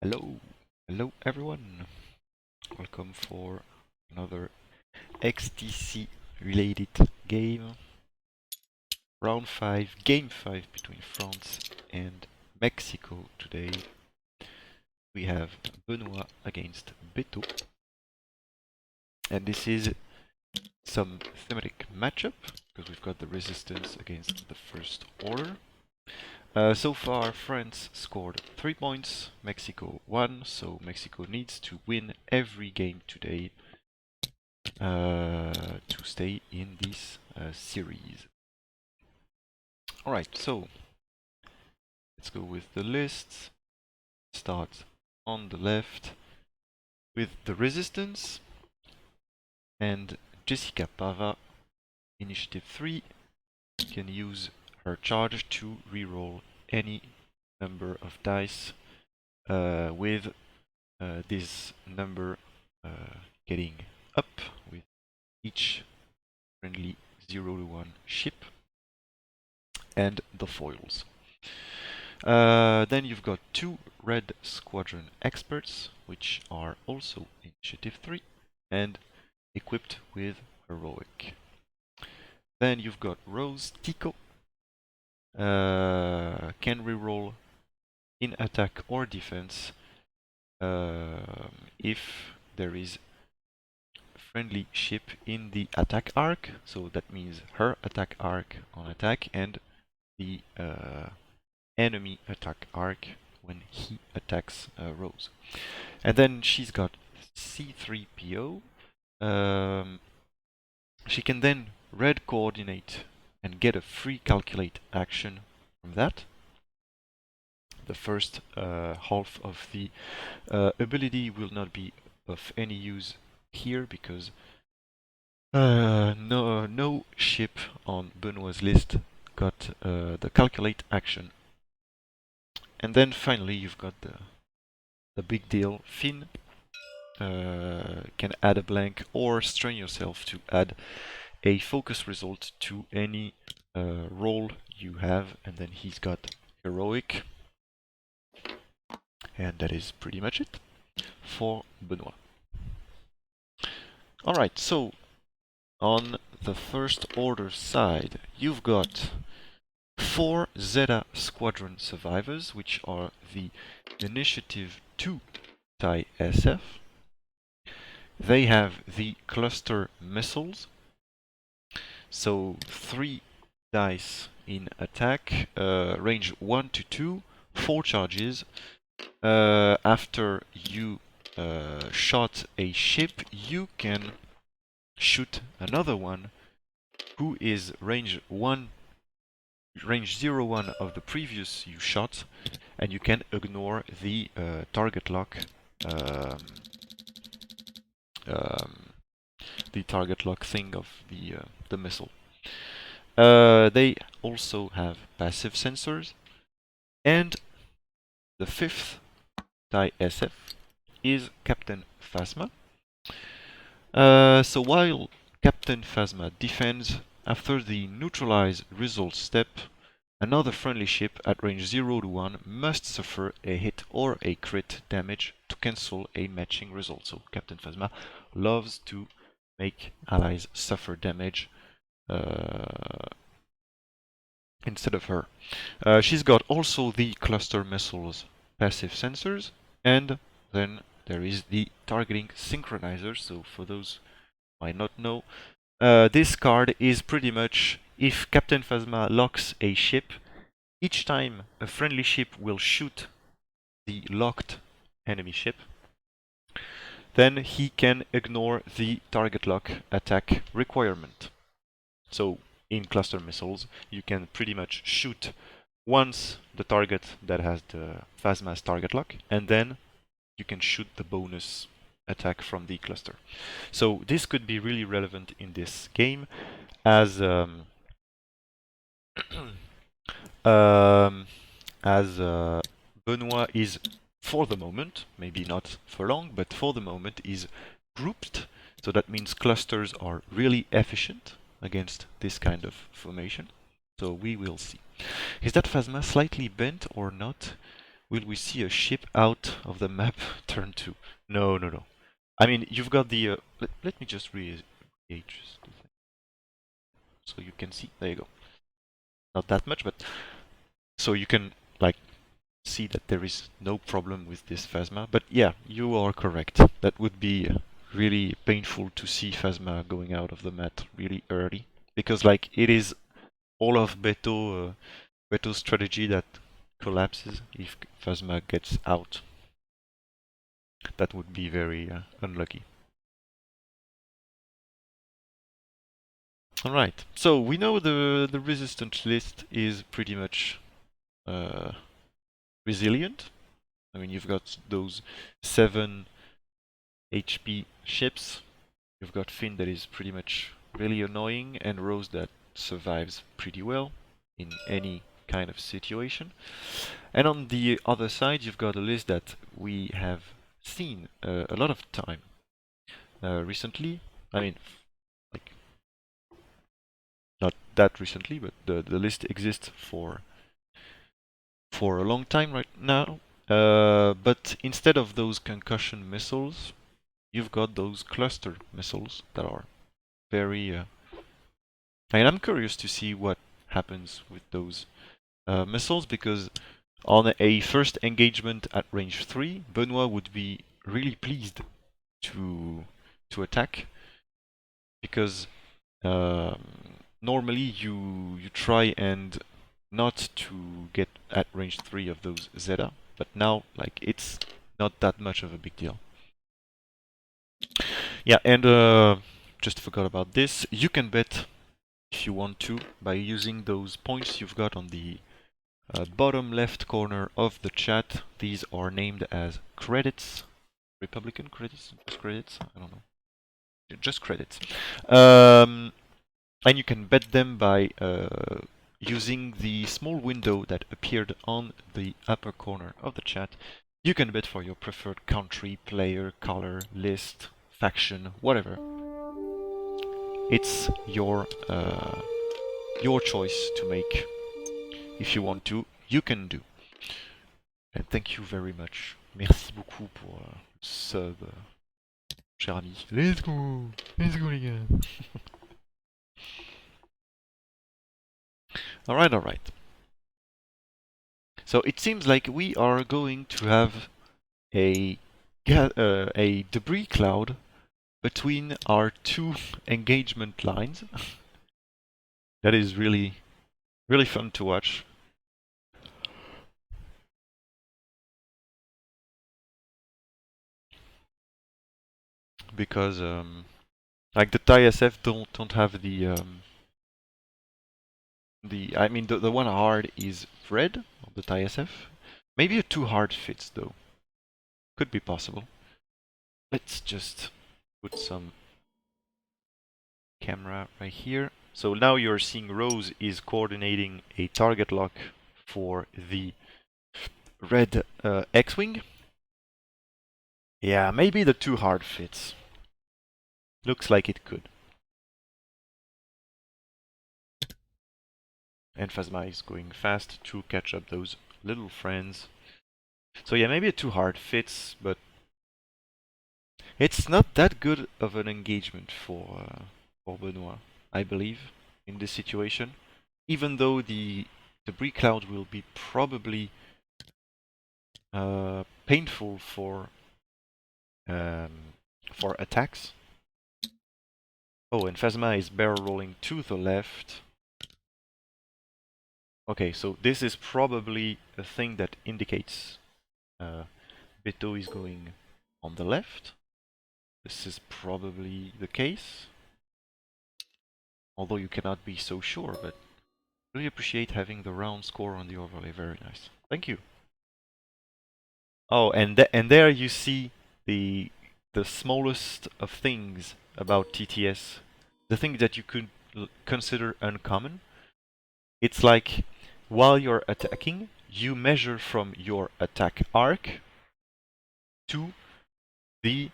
Hello, hello everyone. Welcome for another XTC related game. Round 5, game 5 between France and Mexico today. We have Benoist against Beto. And this is some thematic matchup because we've got the resistance against the first order. So far, France scored 3 points, Mexico 1, so Mexico needs to win every game today to stay in this series. Alright, so let's go with the list. Start on the left with the resistance and Jessica Pava, initiative 3, can use her charge to reroll any number of dice with this number getting up with each friendly 0 to 1 ship and the foils. Then you've got 2 Red Squadron experts, which are also initiative 3 and equipped with heroic. Then you've got Rose Tico, can reroll in attack or defense if there is a friendly ship in the attack arc, so that means her attack arc on attack and the enemy attack arc when he attacks Rose. And then she's got C3PO. She can then red coordinate and get a free calculate action from that. The first half of the ability will not be of any use here because no ship on Benoist's list got the calculate action. And then finally you've got the big deal, Finn. Can add a blank or strain yourself to add a focus result to any roll you have, and then he's got heroic, and that is pretty much it for Benoist. Alright, so on the first order side you've got 4 Zeta Squadron survivors, which are the initiative 2 TIE SF. They have the cluster missiles, so 3 dice in attack, range 1 to 2, 4 charges. After you shot a ship, you can shoot another one who is range 0-1 of the previous you shot, and you can ignore the target lock thing of the missile. They also have passive sensors, and the 5th TIE SF is Captain Phasma. So while Captain Phasma defends, after the neutralize result step, another friendly ship at range 0 to 1 must suffer a hit or a crit damage to cancel a matching result. So Captain Phasma loves to make allies suffer damage instead of her. She's got also the cluster missiles passive sensors, and then there is the targeting synchronizer. So for those who might not know, this card is pretty much, if Captain Phasma locks a ship, each time a friendly ship will shoot the locked enemy ship, then he can ignore the target lock attack requirement. So in cluster missiles, you can pretty much shoot once the target that has the Phasma's target lock, and then you can shoot the bonus attack from the cluster. So this could be really relevant in this game, as Benoist is, for the moment, maybe not for long, but for the moment is grouped, so that means clusters are really efficient against this kind of formation. So we will see. Is that Phasma slightly bent or not? Will we see a ship out of the map turn 2? No, no, no. I mean, you've got the... let me just re-age so you can see. There you go. Not that much, but... So you can, like, see that there is no problem with this Phasma. But yeah, you are correct. That would be really painful to see Phasma going out of the map really early. Because, like, it is all of Beto's strategy that collapses if Phasma gets out. That would be very unlucky. Alright, so we know the resistance list is pretty much resilient. I mean, you've got those 7 HP ships. You've got Finn that is pretty much really annoying, and Rose that survives pretty well in any kind of situation. And on the other side, you've got a list that we have seen a lot of time recently. I mean, like, not that recently, but the list exists for a long time right now. But instead of those concussion missiles, you've got those cluster missiles that are very... and I'm curious to see what happens with those missiles, because on a first engagement at range 3, Benoist would be really pleased to attack, because normally you try and not to get at range 3 of those Zeta, but now, like, it's not that much of a big deal. Yeah, and just forgot about this. You can bet, if you want to, by using those points you've got on the bottom left corner of the chat. These are named as credits. Republican credits? Just credits? I don't know. Just credits. And you can bet them by using the small window that appeared on the upper corner of the chat. You can bet for your preferred country, player, color, list, faction, whatever. It's your choice to make. If you want to, you can do. And thank you very much. Merci beaucoup pour sub, cher ami. Let's go les gars. Alright, alright. So it seems like we are going to have a debris cloud between our two engagement lines. That is really, really fun to watch. Because like the Thai SF don't have the I mean the one hard is red of the Thai SF. Maybe a 2 hard fits though. Could be possible. Let's just put some camera right here. So now you're seeing Rose is coordinating a target lock for the red X-Wing. Yeah, maybe the 2 hard fits. Looks like it could. And Phasma is going fast to catch up those little friends. So yeah, maybe a 2 hard fits, but it's not that good of an engagement for Benoist, I believe, in this situation. Even though the debris cloud will be probably painful for attacks. Oh, and Phasma is barrel rolling to the left. Okay, so this is probably a thing that indicates Beto is going on the left. This is probably the case. Although you cannot be so sure, but really appreciate having the round score on the overlay. Very nice. Thank you. Oh, and there you see the smallest of things about TTS. The thing that you could consider uncommon. It's like, while you're attacking, you measure from your attack arc to the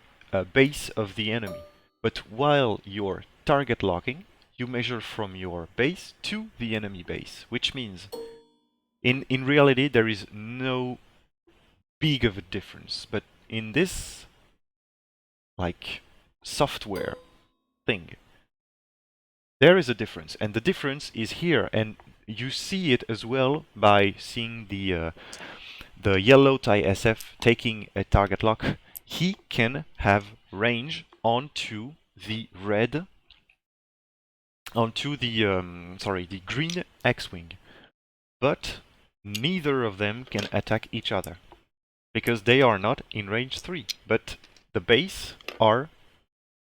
base of the enemy. But while you're target locking, you measure from your base to the enemy base, which means in reality there is no big of a difference, but in this like software thing, there is a difference, and the difference is here, and you see it as well by seeing the yellow TIE SF taking a target lock. He can have range onto the red, onto the the green X-wing, but neither of them can attack each other because they are not in range 3. But the base are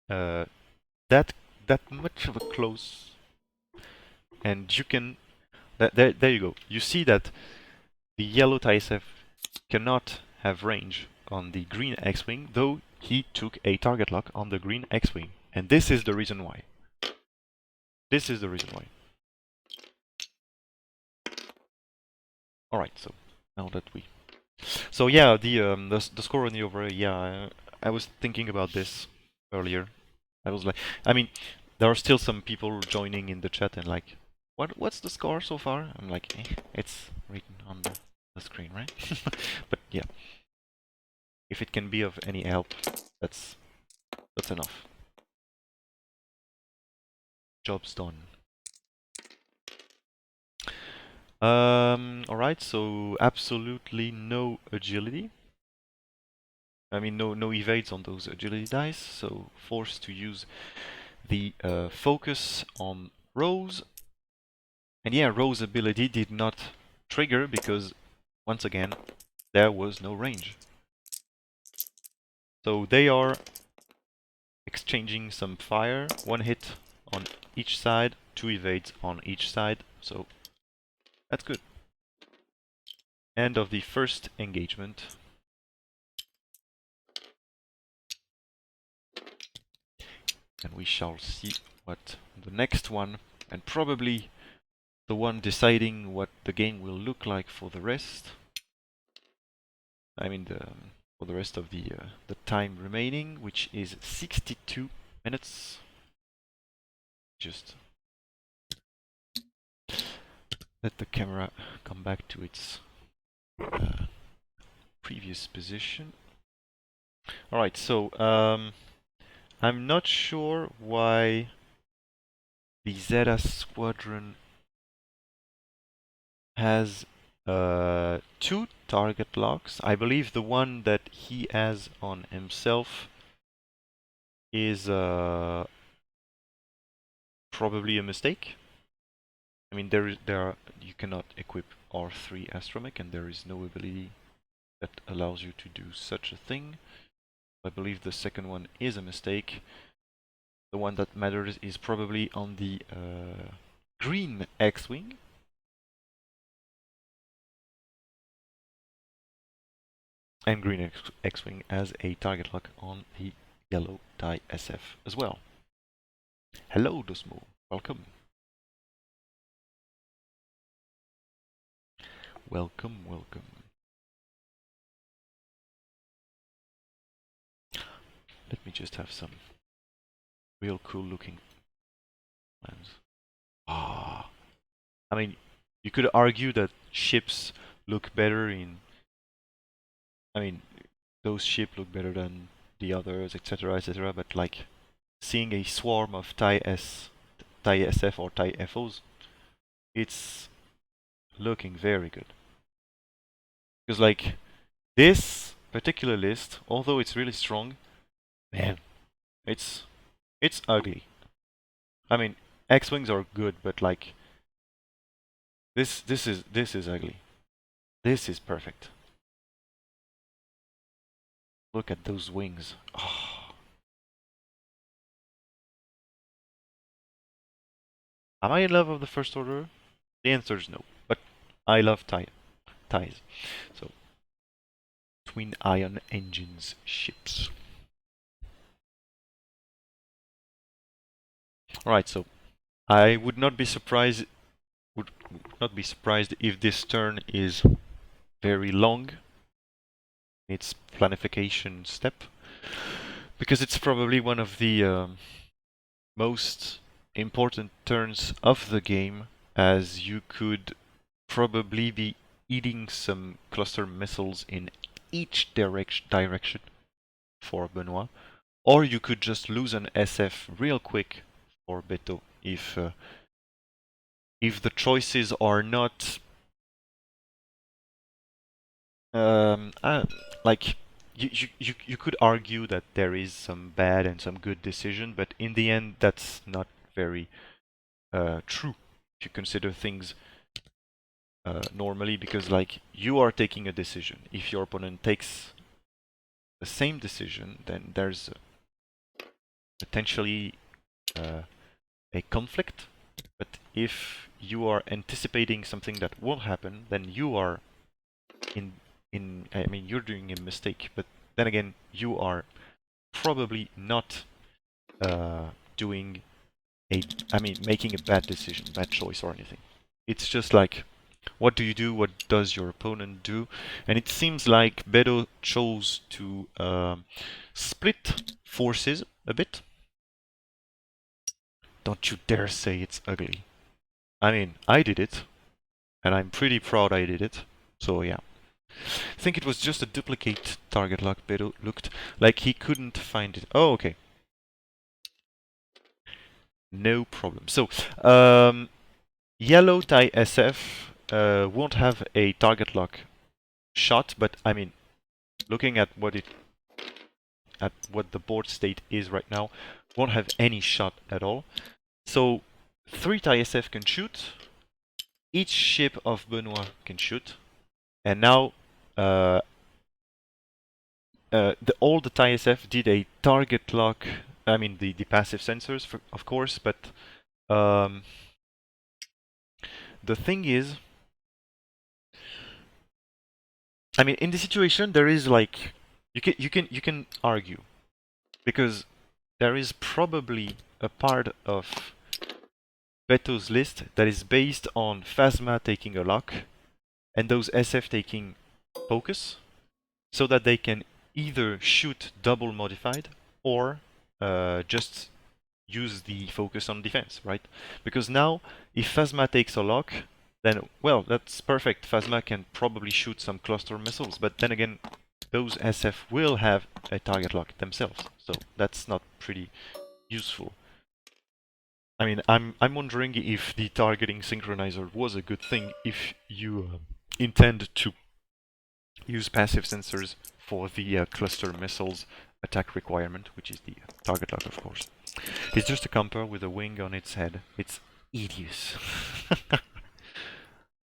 that much of a close, and you can there you go. You see that the yellow TIE SF cannot have range on the green X-wing, though he took a target lock on the green X-wing, and this is the reason why. This is the reason why. All right, so now that we, so yeah, the score on the over, yeah, I was thinking about this earlier. I was like, I mean, there are still some people joining in the chat and like, what's the score so far? I'm like, it's written on the screen, right? But yeah, if it can be of any help, that's enough. Job's done. Alright, so absolutely no agility. I mean, no evades on those agility dice, so forced to use the focus on Rose. And yeah, Rose's ability did not trigger because, once again, there was no range. So they are exchanging some fire, one hit on each side, 2 evades on each side, so that's good. End of the first engagement. And we shall see what the next one, and probably the one deciding what the game will look like for the rest. I mean, for the rest of the time remaining, which is 62 minutes. Just let the camera come back to its previous position. Alright, so I'm not sure why the Zeta Squadron has 2 target locks. I believe the one that he has on himself is probably a mistake. I mean, you cannot equip R3 Astromech, and there is no ability that allows you to do such a thing. I believe the second one is a mistake. The one that matters is probably on the green X-wing. And green X-wing as a target lock on the yellow TIE SF as well. Hello, Dosmo. Welcome. Welcome, welcome. Let me just have some real cool looking plans. Ah, I mean, you could argue that ships look better in, I mean, those ships look better than the others, etc., etc., but like, seeing a swarm of TIE SF or TIE FOs, it's looking very good. Because like, this particular list, although it's really strong, man, it's ugly. I mean, X-wings are good, but like, this is ugly. This is perfect. Look at those wings. Oh. Am I in love with the First Order? The answer is no, but I love TIEs. So, twin ion engines ships. Alright, so I would not be surprised if this turn is very long, its planification step, because it's probably one of the most important turns of the game, as you could probably be eating some cluster missiles in each direction for Benoist, or you could just lose an SF real quick for Beto if the choices are not like you could argue that there is some bad and some good decision, but in the end that's not very true if you consider things normally, because like you are taking a decision. If your opponent takes the same decision, then there's potentially a conflict. But if you are anticipating something that won't happen, then you are I mean, you're doing a mistake. But then again, you are probably not doing making a bad decision, bad choice or anything. It's just like, what do you do? What does your opponent do? And it seems like Beto chose to split forces a bit. Don't you dare say it's ugly. I mean, I did it, and I'm pretty proud I did it. So yeah. I think it was just a duplicate target lock. Beto looked like he couldn't find it. Oh, okay. No problem. So, yellow tie SF won't have a target lock shot, but I mean, looking at what the board state is right now, won't have any shot at all. So 3 tie SF can shoot. Each ship of Benoist can shoot, and now all the tie SF did a target lock. I mean the passive sensors, of course, but the thing is, I mean, in the situation there is like you can argue, because there is probably a part of Beto's list that is based on Phasma taking a lock and those SF taking focus, so that they can either shoot double modified or just use the focus on defense, right? Because now, if Phasma takes a lock, then, well, that's perfect. Phasma can probably shoot some cluster missiles, but then again, those SF will have a target lock themselves, so that's not pretty useful. I mean, I'm wondering if the targeting synchronizer was a good thing if you intend to use passive sensors for the cluster missiles attack requirement, which is the target lock, of course. It's just a camper with a wing on its head. It's hideous.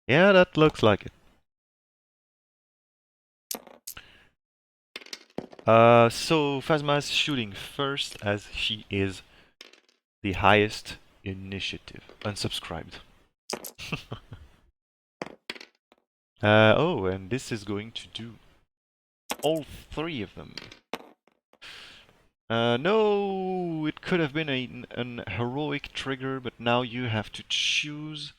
Yeah, that looks like it. So Phasma's shooting first, as she is the highest initiative. Unsubscribed. Oh, and this is going to do all 3 of them. No, it could have been an heroic trigger, but now you have to choose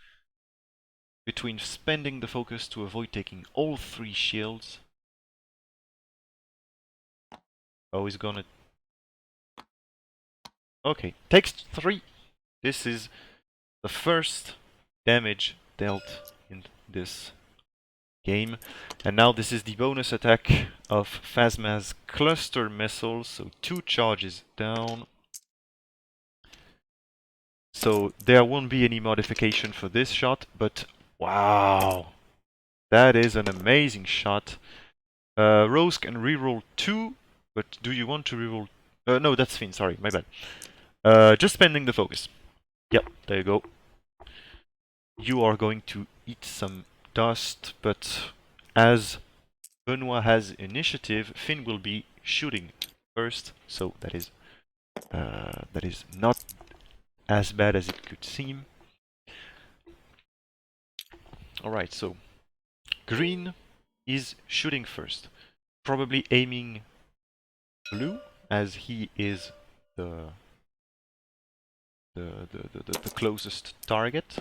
between spending the focus to avoid taking all 3 shields. Oh, he's gonna... Okay, takes 3. This is the first damage dealt in this game. And now this is the bonus attack of Phasma's cluster missile, so 2 charges down. So there won't be any modification for this shot, but wow, that is an amazing shot. Rose can reroll 2, but do you want to reroll? No, that's Finn, sorry, my bad. Just spending the focus. Yep, there you go. You are going to eat some dust, but as Benoist has initiative, Finn will be shooting first, so that is not as bad as it could seem. Alright, so green is shooting first, probably aiming blue, as he is the closest target.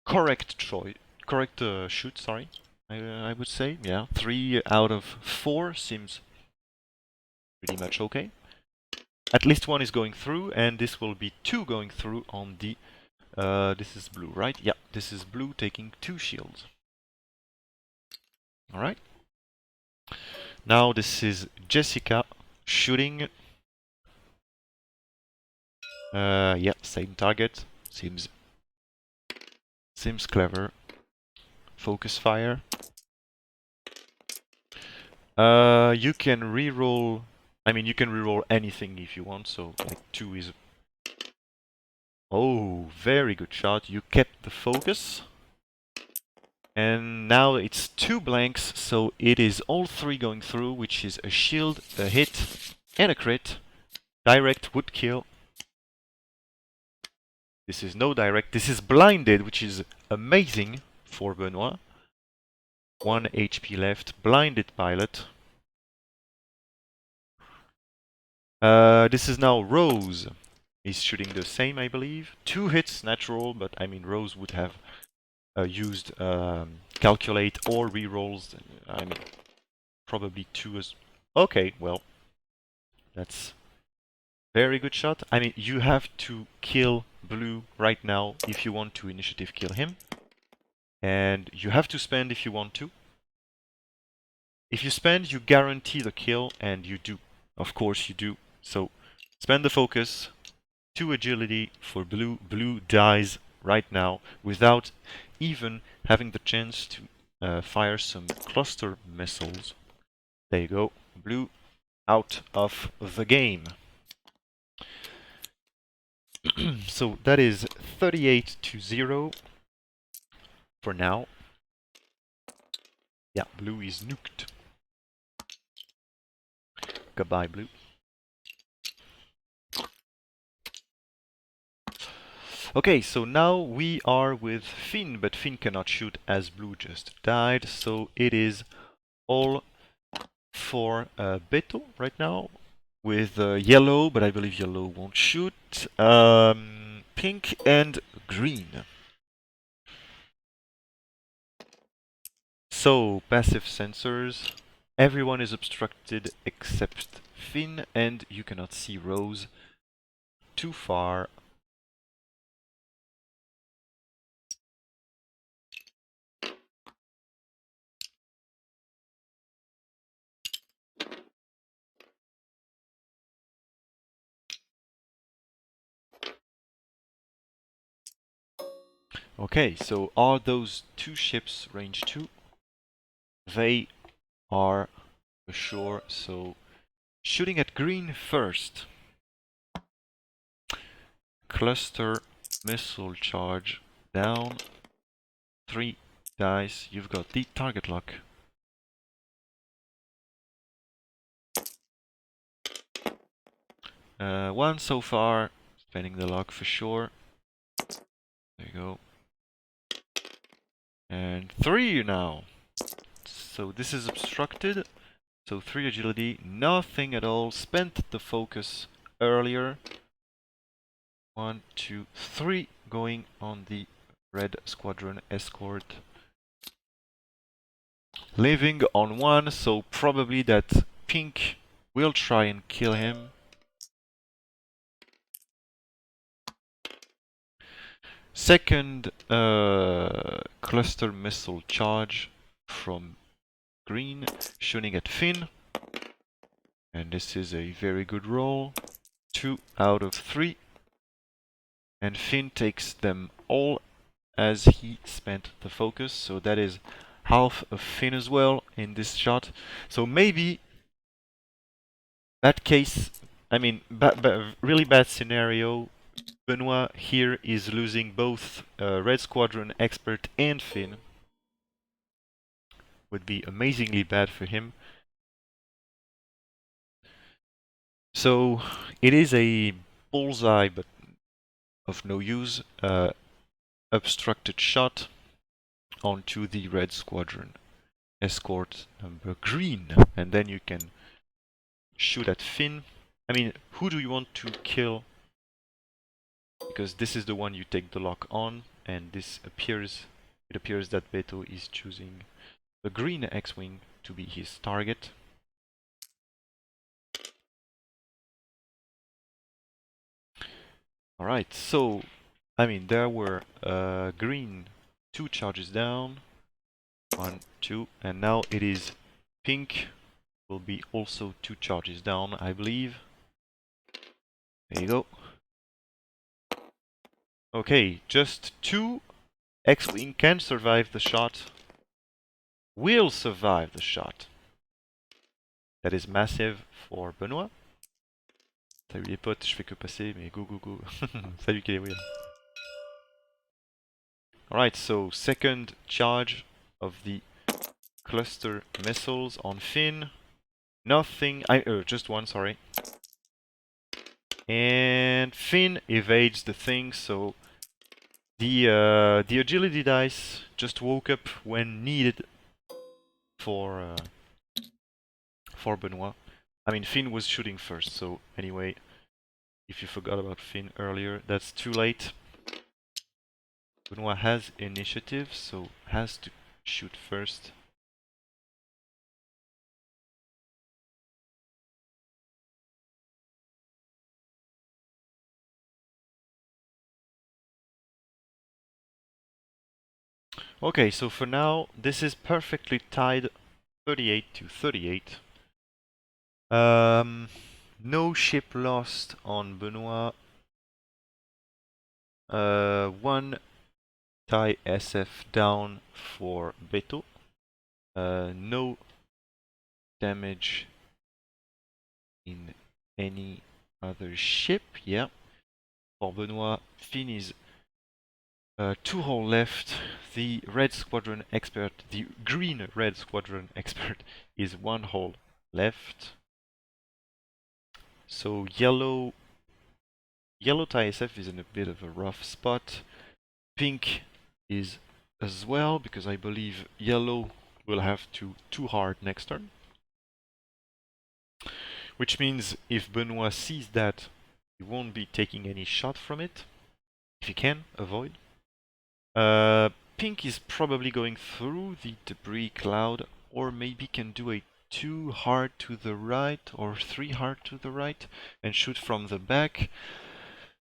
Correct choice, correct shoot. Sorry, I would say, yeah. 3 out of 4 seems pretty much okay. At least 1 is going through, and this will be 2 going through on the. This is blue, right? Yeah, this is blue taking 2 shields. Alright. Now this is Jessica shooting. Yeah, same target. Seems clever. Focus fire. You can reroll. I mean, you can reroll anything if you want. So like 2 is. Oh, very good shot. You kept the focus. And now it's 2 blanks, so it is all 3 going through, which is a shield, a hit, and a crit. Direct would kill. This is no direct. This is blinded, which is amazing for Benoist. 1 HP left. Blinded pilot. This is now Rose. He's shooting the same, I believe. 2 hits natural, but I mean Rose would have used calculate or rerolls. I mean probably 2 as. Okay, well that's very good shot. I mean you have to kill blue right now if you want to initiative kill him, and you have to spend if you want to. If you spend, you guarantee the kill, and you do. Of course you do. So spend the focus. 2 agility for blue. Blue dies right now without even having the chance to fire some cluster missiles. There you go. Blue out of the game. So that is 38-0 for now. Yeah, blue is nuked. Goodbye, blue. Okay, so now we are with Finn, but Finn cannot shoot as blue just died, so it is all for Beto right now, with yellow, but I believe yellow won't shoot, pink and green. So, passive sensors, everyone is obstructed except Finn, and you cannot see Rose too far. Okay, so are those 2 ships range 2? They are for sure, so shooting at green first. Cluster missile charge down. 3 dice, you've got the target lock. One so far, spending the lock for sure. There you go. And 3 now. So this is obstructed. So 3 agility, nothing at all. Spent the focus earlier. 1, 2, 3 going on the red squadron escort. Living on 1, so probably that pink will try and kill him. Second cluster missile charge from green, shooting at Finn. And this is a very good roll. 2 out of 3. And Finn takes them all as he spent the focus. So that is half of Finn as well in this shot. So maybe that case, I mean, really bad scenario. Benoist here is losing both Red Squadron Expert and Finn. Would be amazingly bad for him. So it is a bullseye, but of no use. Obstructed shot onto the Red Squadron escort number green, and then you can shoot at Finn. I mean, who do you want to kill? Because this is the one you take the lock on, and this appears. It appears that Beto is choosing the green X-wing to be his target. Alright, so, I mean, there were green 2 charges down. 1, 2, and now it is pink. Will be also 2 charges down, I believe. There you go. Okay, just 2 X-Wing can survive the shot. Will survive the shot. That is massive for Benoist. Salut les potes, je fais que passer, mais go go go. Salut Kéléouya. Alright, so second charge of the cluster missiles on Finn. Nothing, just one, sorry. And Finn evades the thing, so the agility dice just woke up when needed for Benoist. I mean, Finn was shooting first, so anyway, if you forgot about Finn earlier, that's too late. Benoist has initiative, so has to shoot first. Okay, so for now, this is perfectly tied 38 to 38. No ship lost on Benoist. One TIE SF down for Beto. No damage in any other ship. Yeah. For Benoist, Finn is 2 hull left. The red squadron expert, the green red squadron expert, is 1 hull left. So yellow TIE SF is in a bit of a rough spot. Pink is as well, because I believe yellow will have to too hard next turn. Which means if Benoist sees that, he won't be taking any shot from it. If he can, avoid. Pink is probably going through the debris cloud, or maybe can do a 2 hard to the right, or 3 hard to the right, and shoot from the back.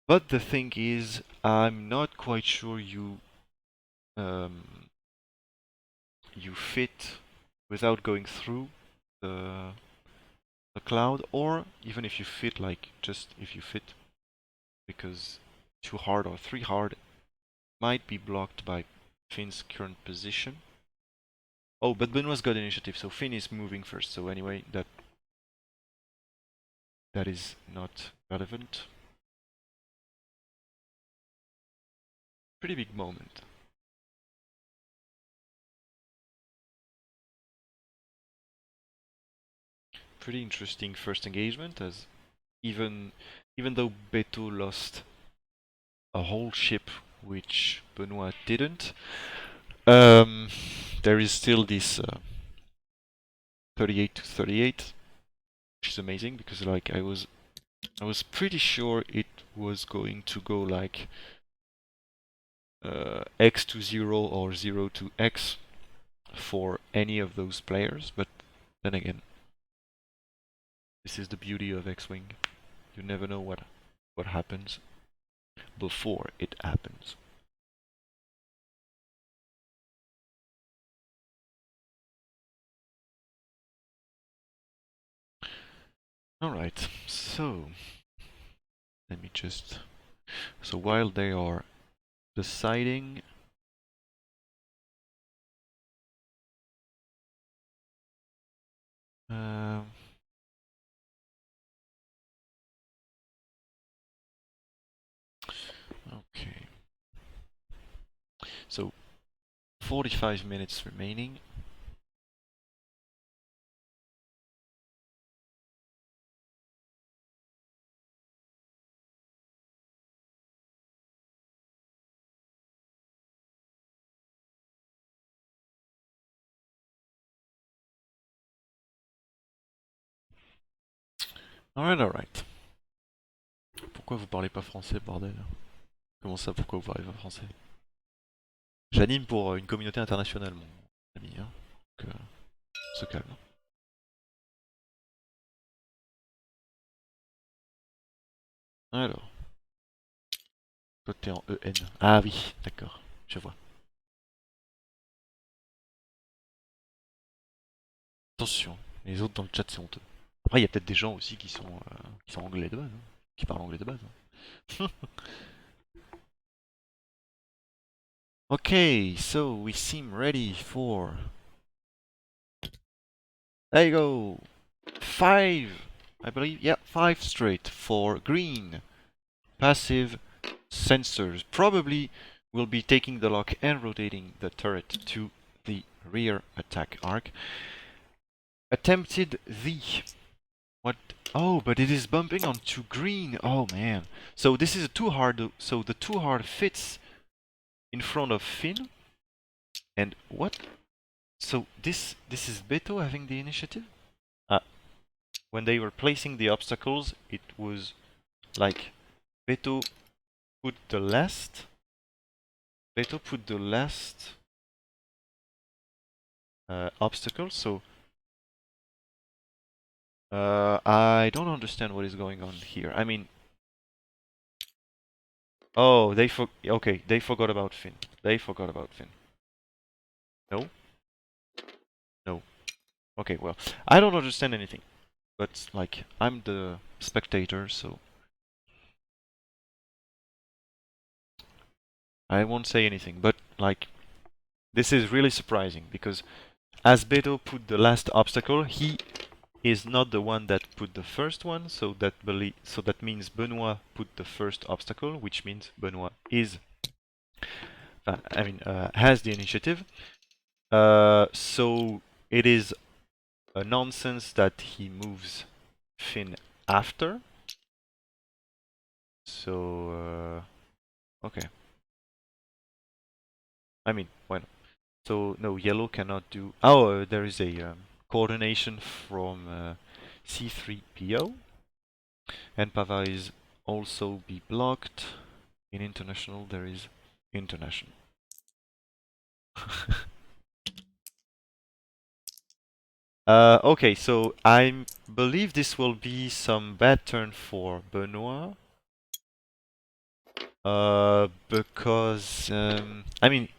But the thing is, I'm not quite sure you fit without going through the cloud, or even if you fit, like just if you fit, because 2 hard or 3 hard might be blocked by Finn's current position. Oh, but Benoist's got initiative, so Finn is moving first, so anyway, that is not relevant. Pretty big moment. Pretty interesting first engagement, as even though Beto lost a whole ship, which Benoist didn't, there is still this 38 to 38, which is amazing, because like I was pretty sure it was going to go like X to 0 or 0 to X for any of those players, but then again, this is the beauty of X-Wing. You never know what happens before it happens. Alright, so let me just... So while they are deciding... okay. So 45 minutes remaining. Alright. Pourquoi vous parlez pas français, bordel? Comment ça, pourquoi vous parlez pas français? J'anime pour une communauté internationale, mon ami, hein. Donc, on se calme. Alors. Toi, t'es en EN. Ah oui, d'accord, je vois. attention, les autres dans le chat c'est honteux. Après il y a peut-être des gens aussi qui sont anglais de base, hein, qui parlent anglais de base. Hein. Okay, so we seem ready for... There you go! 5, I believe, yeah, 5 straight for green. Passive sensors. Probably will be taking the lock and rotating the turret to the rear attack arc. Attempted the... What? Oh, but it is bumping onto green. Oh man. So this is a too hard. So the too hard fits in front of Finn. And what? So this is Beto having the initiative? When they were placing the obstacles, it was like Beto put the last. Beto put the last obstacle. So I don't understand what is going on here. I mean, oh, okay, they forgot about Finn. They forgot about Finn. No? No. Okay, well, I don't understand anything. But, like, I'm the spectator, so... I won't say anything, but, like, this is really surprising, because as Beto put the last obstacle, he is not the one that put the first one, so that means Benoist put the first obstacle, which means Benoist is... has the initiative. So it is a nonsense that he moves Finn after. So, okay. I mean, why not? So, no, yellow cannot do... Oh, there is a coordination from C3PO. And Pava is also be blocked. In international, there is international. Okay, so I believe this will be some bad turn for Benoist. Because I mean,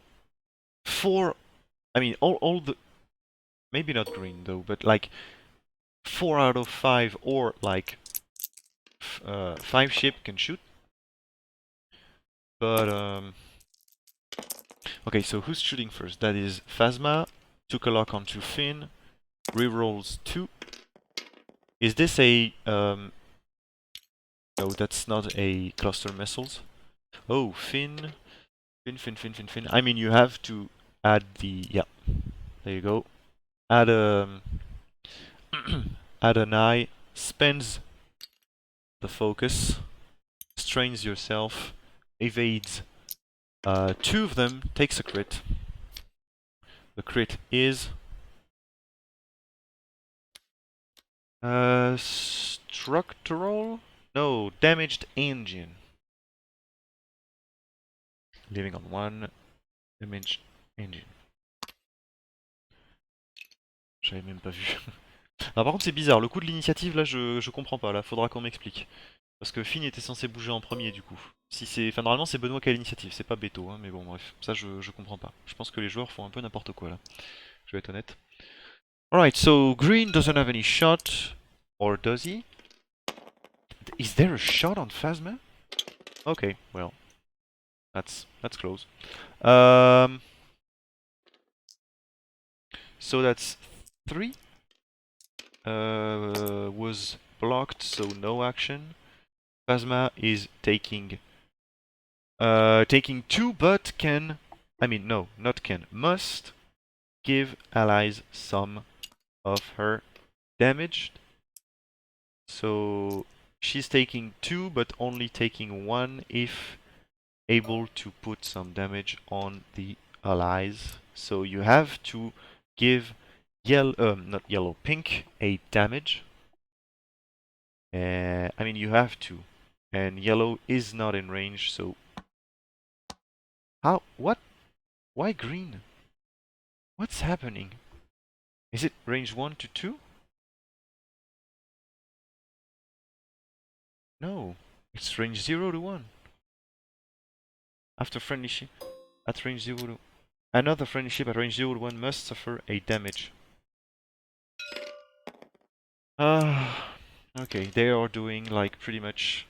all the, maybe not green though, but like 4 out of 5 or like 5 ship can shoot. But okay, so who's shooting first? That is Phasma. Took a lock onto Finn. Rerolls 2. Is this a no, that's not a cluster missiles. Oh, Finn. Finn. I mean, you have to add the... Yeah, there you go. Add add an eye. Spends the focus. Strains yourself. Evades 2 of them. Takes a crit. The crit is... structural? No, damaged engine. Living on 1. Damaged engine. J'avais même pas vu. Alors par contre c'est bizarre, le coup de l'initiative là je comprends pas, là faudra qu'on m'explique. Parce que Finn était censé bouger en premier du coup. Si c'est... Enfin normalement c'est Benoist qui a l'initiative, c'est pas Beto, hein, mais bon bref, ça je comprends pas. Je pense que les joueurs font un peu n'importe quoi là. Je vais être honnête. Alright, so green doesn't have any shot. Or does he? Is there a shot on Phasma? Okay, well. That's close. So that's 3. Was blocked, so no action. Phasma is taking 2, but can... I mean, no, not can. Must give allies some of her damage. So she's taking 2, but only taking 1 if able to put some damage on the allies. So you have to give pink a damage. I mean, you have to. And yellow is not in range, so... How? What? Why green? What's happening? Is it range 1 to 2? No, it's range 0 to 1. After friendly ship at range 0 to... Another friendly ship at range 0 to 1 must suffer a damage. Okay, they are doing like pretty much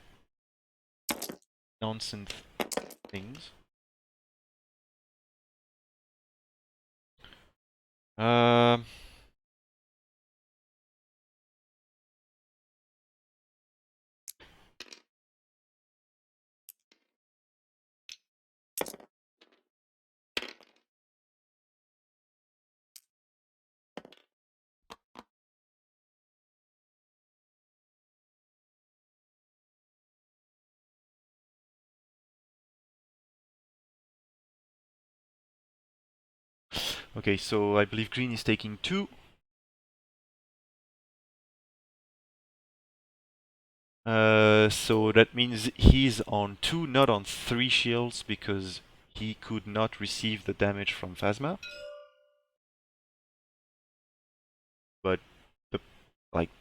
nonsense things. Um, okay, so I believe green is taking 2. So that means he's on 2, not on 3 shields, because he could not receive the damage from Phasma. But the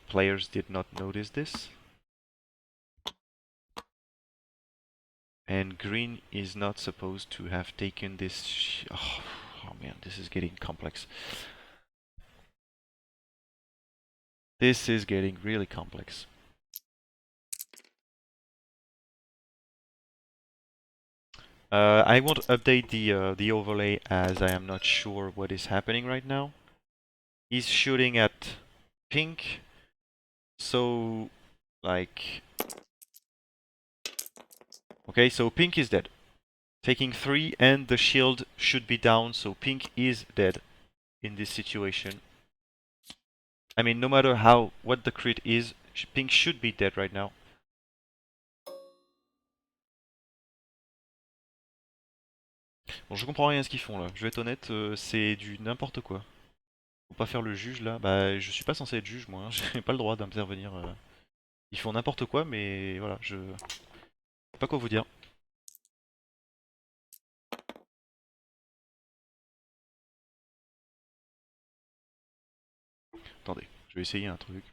players did not notice this. And green is not supposed to have taken this. Oh man, this is getting complex. This is getting really complex. I won't update the overlay as I am not sure what is happening right now. He's shooting at pink, so like okay, so pink is dead. Taking 3 and the shield should be down, so pink is dead in this situation. I mean, no matter what the crit is, pink should be dead right now. Bon, je comprends rien à ce qu'ils font là. Je vais être honnête, c'est du n'importe quoi. Faut pas faire le juge là. Bah, je suis pas censé être juge moi. Hein. J'ai pas le droit d'intervenir. Ils font n'importe quoi, mais voilà, je sais pas quoi vous dire. Attendez, je vais essayer un truc.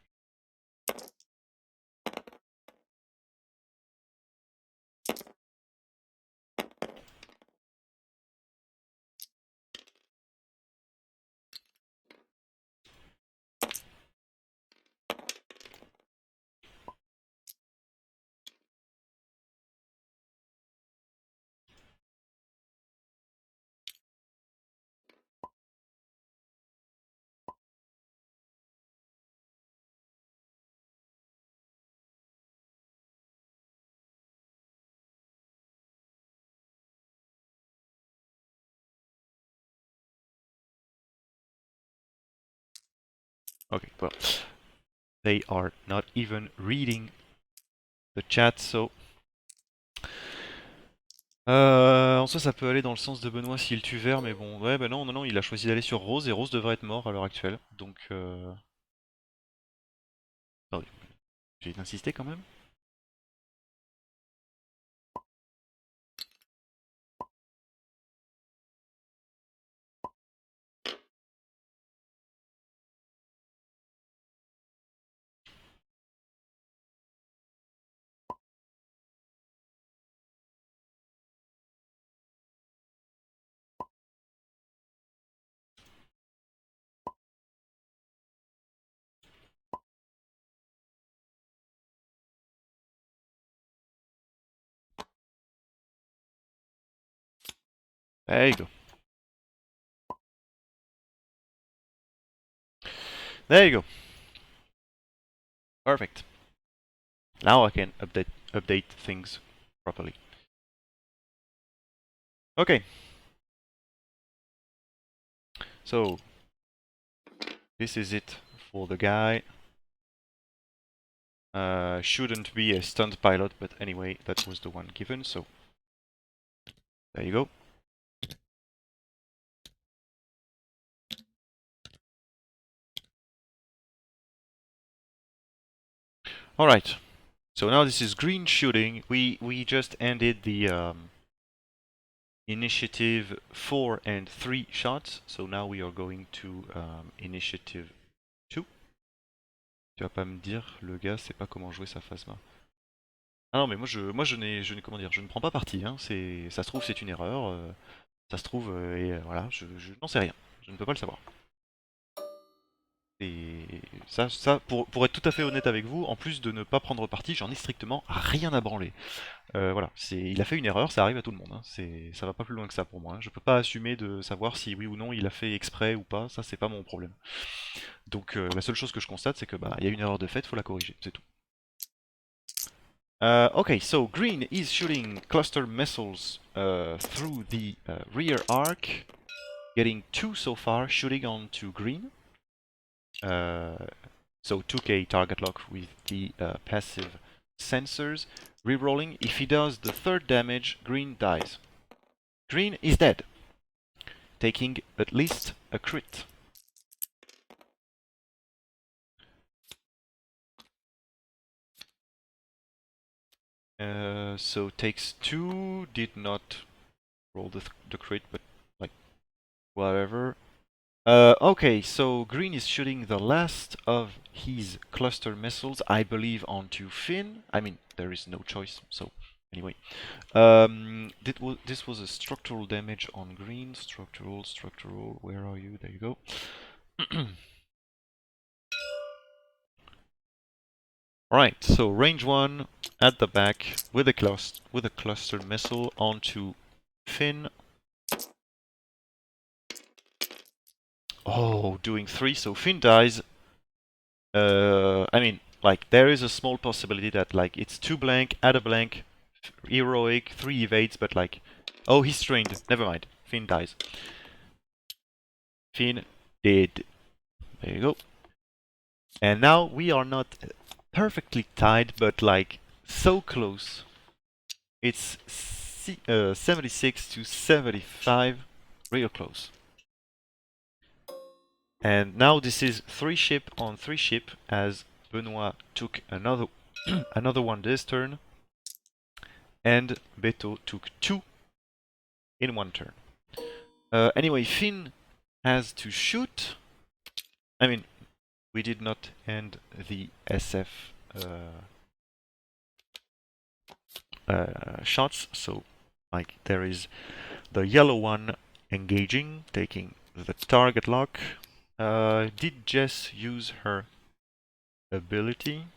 Ok, well, they are not even reading the chat, so en soi, ça peut aller dans le sens de Benoît s'il tue vert, mais bon, ouais, bah non, non, non, il a choisi d'aller sur Rose, et Rose devrait être mort à l'heure actuelle, donc attendez, j'ai insisté quand même. There you go. There you go. Perfect. Now I can update things properly. Okay. So this is it for the guy. Shouldn't be a stunt pilot, but anyway, that was the one given, so there you go. Alright, so now this is green shooting. We just ended the initiative 4 and 3 shots, so now we are going to initiative 2. Tu vas pas me dire, le gars sait pas comment jouer sa phasma. Ah non, mais moi je n'ai comment dire, je ne prends pas parti. Hein. Ça se trouve c'est une erreur, ça se trouve et voilà, je n'en sais rien, je ne peux pas le savoir. Et ça pour être tout à fait honnête avec vous, en plus de ne pas prendre parti, j'en ai strictement rien à branler. Voilà, il a fait une erreur, ça arrive à tout le monde, hein. Ça va pas plus loin que ça pour moi, hein. Je peux pas assumer de savoir si oui ou non il a fait exprès ou pas, ça c'est pas mon problème. Donc la seule chose que je constate, c'est que bah il y a une erreur de fait, faut la corriger, c'est tout. Okay, so green is shooting cluster missiles through the rear arc, getting 2 so far, shooting onto green. So 2k target lock with the passive sensors. Rerolling, if he does the third damage, green dies. Green is dead, taking at least a crit. So takes 2, did not roll the crit, but like, whatever. Okay, so green is shooting the last of his cluster missiles, I believe, onto Finn. I mean, there is no choice, so anyway. This was a structural damage on green. Structural, where are you? There you go. Alright, so range 1 at the back with a cluster missile onto Finn. Oh, doing 3, so Finn dies. I mean, like, there is a small possibility that, like, it's 2 blank, add a blank, heroic, 3 evades, but like, oh, he's trained. Never mind. Finn dies. Finn dead. There you go. And now we are not perfectly tied, but like so close. It's 76 to 75, real close. And now this is 3 ship on 3 ship, as Benoist took another another one this turn, and Beto took 2 in 1 turn. Anyway, Finn has to shoot. I mean, we did not end the SF shots, so like there is the yellow one engaging, taking the target lock. Did Jess use her ability?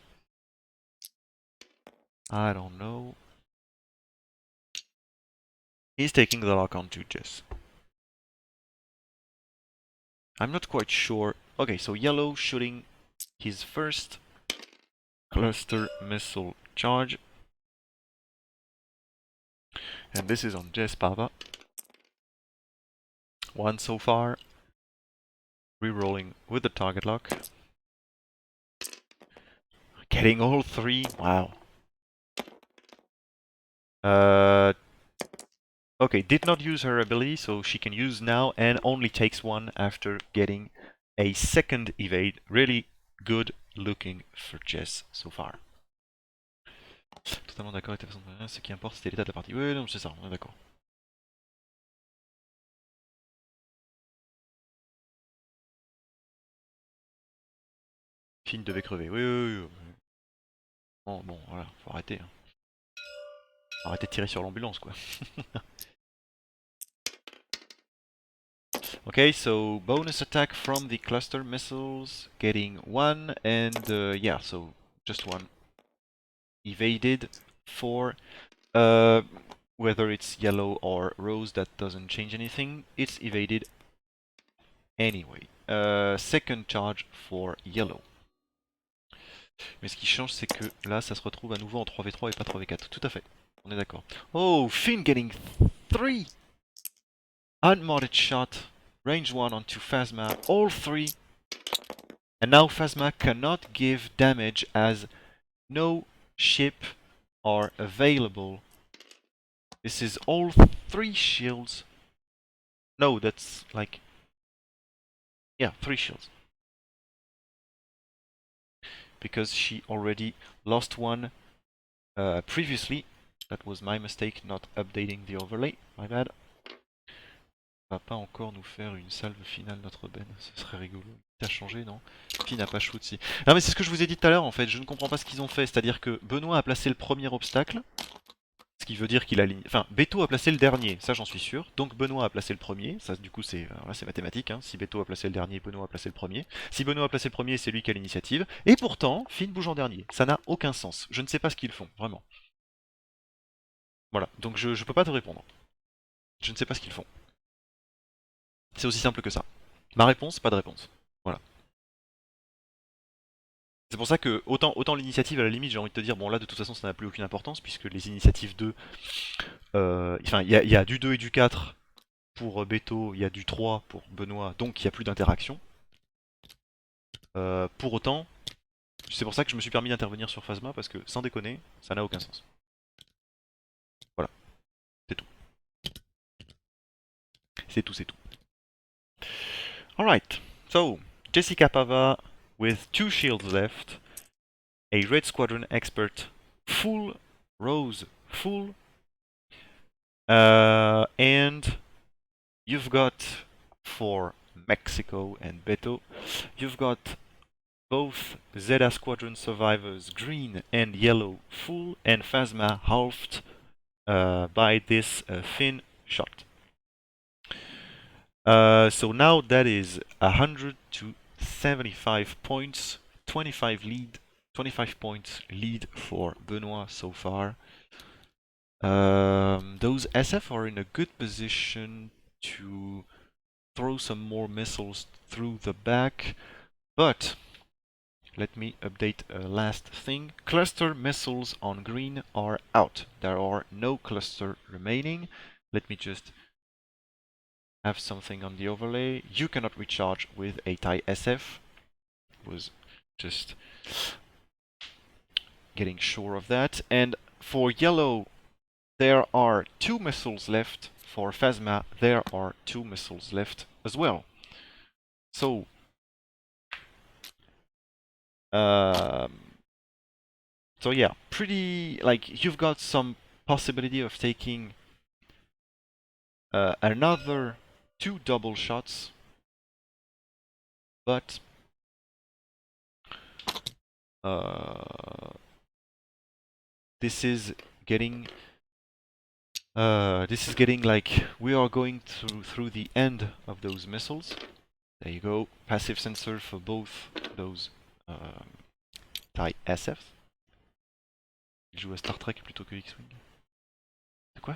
I don't know. He's taking the lock onto Jess. I'm not quite sure. Okay, so yellow shooting his first cluster missile charge. And this is on Jess Pava. 1 so far. Rerolling with the target lock. Getting all 3. Wow. Okay, did not use her ability, so she can use now and only takes 1 after getting a second evade. Really good looking for Jess so far. Totalement d'accord avec ta façon de faire, ce qui importe c'était l'état de la partie. Oui, non, c'est ça, on est d'accord. Finn devait crever, oui. Bon, voilà, faut arrêter. Hein. Arrêter de tirer sur l'ambulance, quoi. Okay, so bonus attack from the cluster missiles, getting 1, and yeah, so just 1. Evaded 4. Whether it's yellow or rose, that doesn't change anything. It's evaded anyway. Second charge for yellow. Mais ce qui change, c'est que là, ça se retrouve à nouveau en 3v3 et pas 3v4. Tout à fait. On est d'accord. Oh, Finn getting 3 unmodded shot. Range 1 onto Phasma. All 3. And now Phasma cannot give damage as no ship are available. This is all 3 shields. No, that's like... Yeah, 3 shields. Because she already lost 1 previously. That was my mistake, not updating the overlay. My bad. Va pas encore nous faire une salve finale notre Ben, ce serait rigolo. Ça a changé, non? Qui n'a pas shoot si. Non mais c'est ce que je vous ai dit tout à l'heure en fait, je ne comprends pas ce qu'ils ont fait, c'est-à-dire que Benoist a placé le premier obstacle, qui veut dire qu'il a... Enfin, Beto a placé le dernier, ça j'en suis sûr. Donc Benoît a placé le premier, ça du coup c'est mathématique. Hein. Si Beto a placé le dernier, Benoît a placé le premier. Si Benoît a placé le premier, c'est lui qui a l'initiative. Et pourtant, Finn bouge en dernier. Ça n'a aucun sens. Je ne sais pas ce qu'ils font, vraiment. Voilà, donc je peux pas te répondre. Je ne sais pas ce qu'ils font. C'est aussi simple que ça. Ma réponse, pas de réponse. Voilà. C'est pour ça que autant l'initiative à la limite j'ai envie de te dire bon là de toute façon ça n'a plus aucune importance puisque les initiatives 2 enfin il y a du 2 et du 4 pour Beto, il y a du 3 pour Benoît donc il n'y a plus d'interaction. Pour autant c'est pour ça que je me suis permis d'intervenir sur Phasma parce que sans déconner ça n'a aucun sens. Voilà, c'est tout. C'est tout. Alright, so Jessica Pava with 2 shields left, a Red Squadron expert, full, Rose full, and you've got for Mexico and Beto, you've got both Zeta Squadron survivors green and yellow full, and Phasma halved by this Finn shot. So now that is 100 to 75 points, 25 points lead for Benoit so far. Those SF are in a good position to throw some more missiles through the back, but let me update a last thing. Cluster missiles on green are out. There are no cluster remaining. Let me just have something on the overlay. You cannot recharge with a TIE SF. Was just getting sure of that. And for yellow, there are 2 missiles left. For Phasma, there are 2 missiles left as well. So, so yeah, pretty, like, you've got some possibility of taking another 2 double shots, but this is getting like we are going through the end of those missiles. There you go, passive sensor for both those TIE SF. Il joue à Star Trek plutôt que X-Wing. C'est quoi?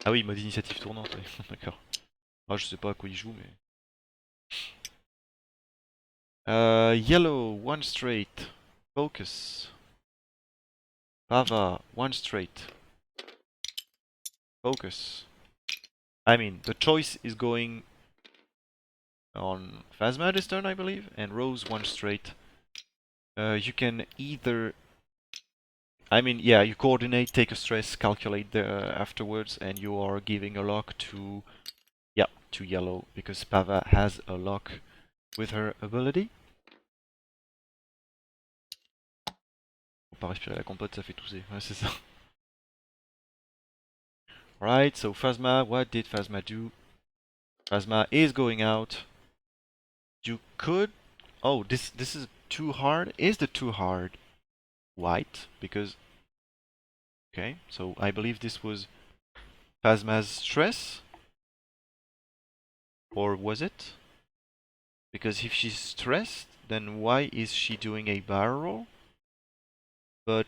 Ah oui, mode initiative tournante, oui. D'accord. Ah, je sais pas à quoi il joue, mais... Yellow, 1 straight. Focus. Pava, 1 straight. Focus. I mean, the choice is going on Phasma this turn, I believe, and Rose 1 straight. You can either... I mean, yeah, you coordinate, take a stress, calculate afterwards, and you are giving a lock to... Yeah, to yellow, because Pava has a lock with her ability. Faut pas respirer la compote, ça fait tousser. Ouais, c'est ça. Right, so Phasma, what did Phasma do? Phasma is going out. You could... Oh, this is too hard. Is the too hard white? Because... Okay, so I believe this was Phasma's stress? Or was it? Because if she's stressed, then why is she doing a barrel roll? But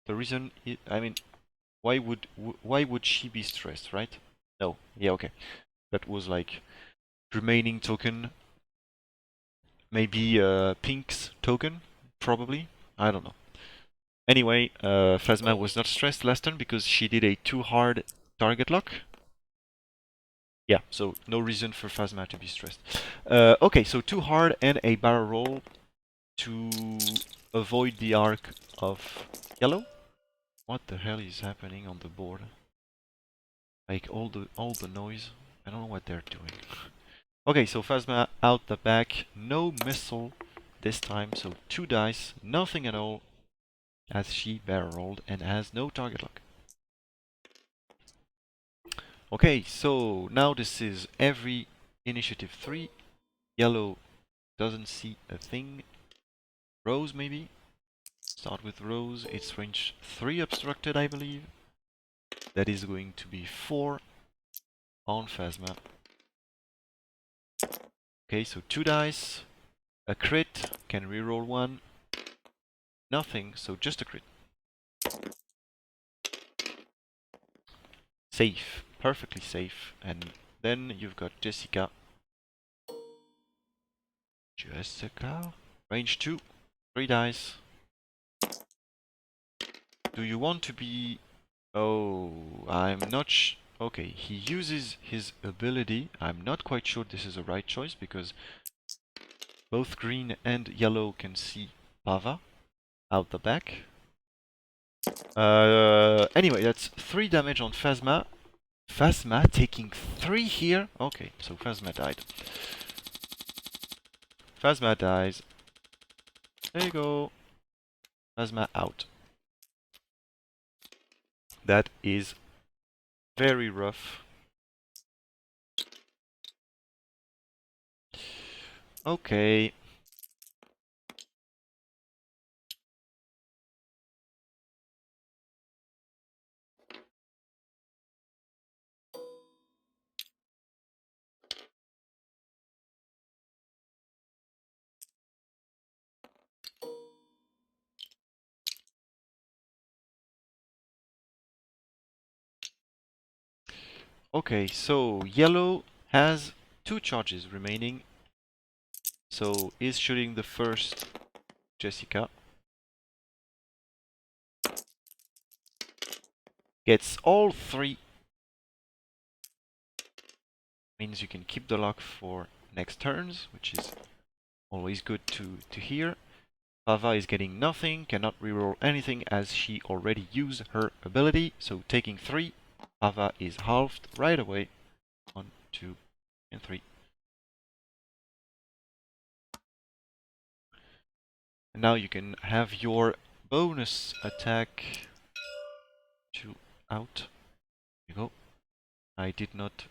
the reason... I mean, why would she be stressed, right? No, yeah, okay. That was like remaining token, maybe Pink's token, probably. I don't know. Anyway, Phasma was not stressed last turn because she did a too hard target lock. Yeah, so no reason for Phasma to be stressed. Okay, so too hard and a barrel roll to avoid the arc of yellow. What the hell is happening on the board? Like all the noise. I don't know what they're doing. Okay, so Phasma out the back. No missile this time, so 2 dice, nothing at all, as she barrel rolled and has no target lock. Okay, so now this is every initiative 3. Yellow doesn't see a thing. Rose maybe? Start with Rose. It's range 3 obstructed, I believe. That is going to be 4 on Phasma. Okay, so 2 dice. A crit, can reroll 1. Nothing, so just a crit. Safe, perfectly safe. And then you've got Jessica. Jessica? Range 2, 3 dice. Do you want to be... Oh, I'm not okay, he uses his ability. I'm not quite sure this is the right choice because both green and yellow can see Pava out the back. Anyway, that's 3 damage on Phasma. Phasma taking 3 here. Okay, so Phasma died. Phasma dies. There you go. Phasma out. That is very rough. Okay. Okay, so yellow has 2 charges remaining. So is shooting the first Jessica. Gets all 3. Means you can keep the lock for next turns, which is always good to hear. Pava is getting nothing, cannot reroll anything as she already used her ability, so taking 3. Pava is halved right away. 1, 2, and 3. And now you can have your bonus attack to out. There you go. I did not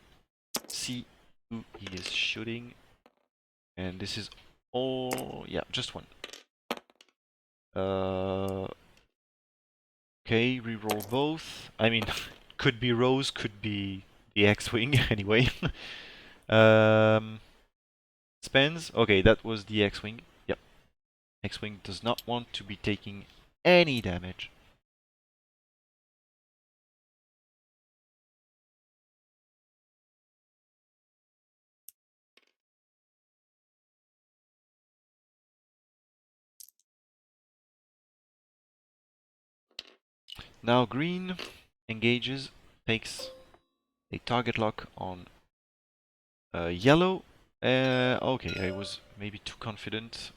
see who he is shooting. And this is all... yeah, just 1. Okay, reroll both. I mean, could be Rose, could be the X-Wing, anyway. Spends. Okay, that was the X-Wing. Yep. X-Wing does not want to be taking any damage. Now green engages, takes a target lock on yellow. Okay, I was maybe too confident.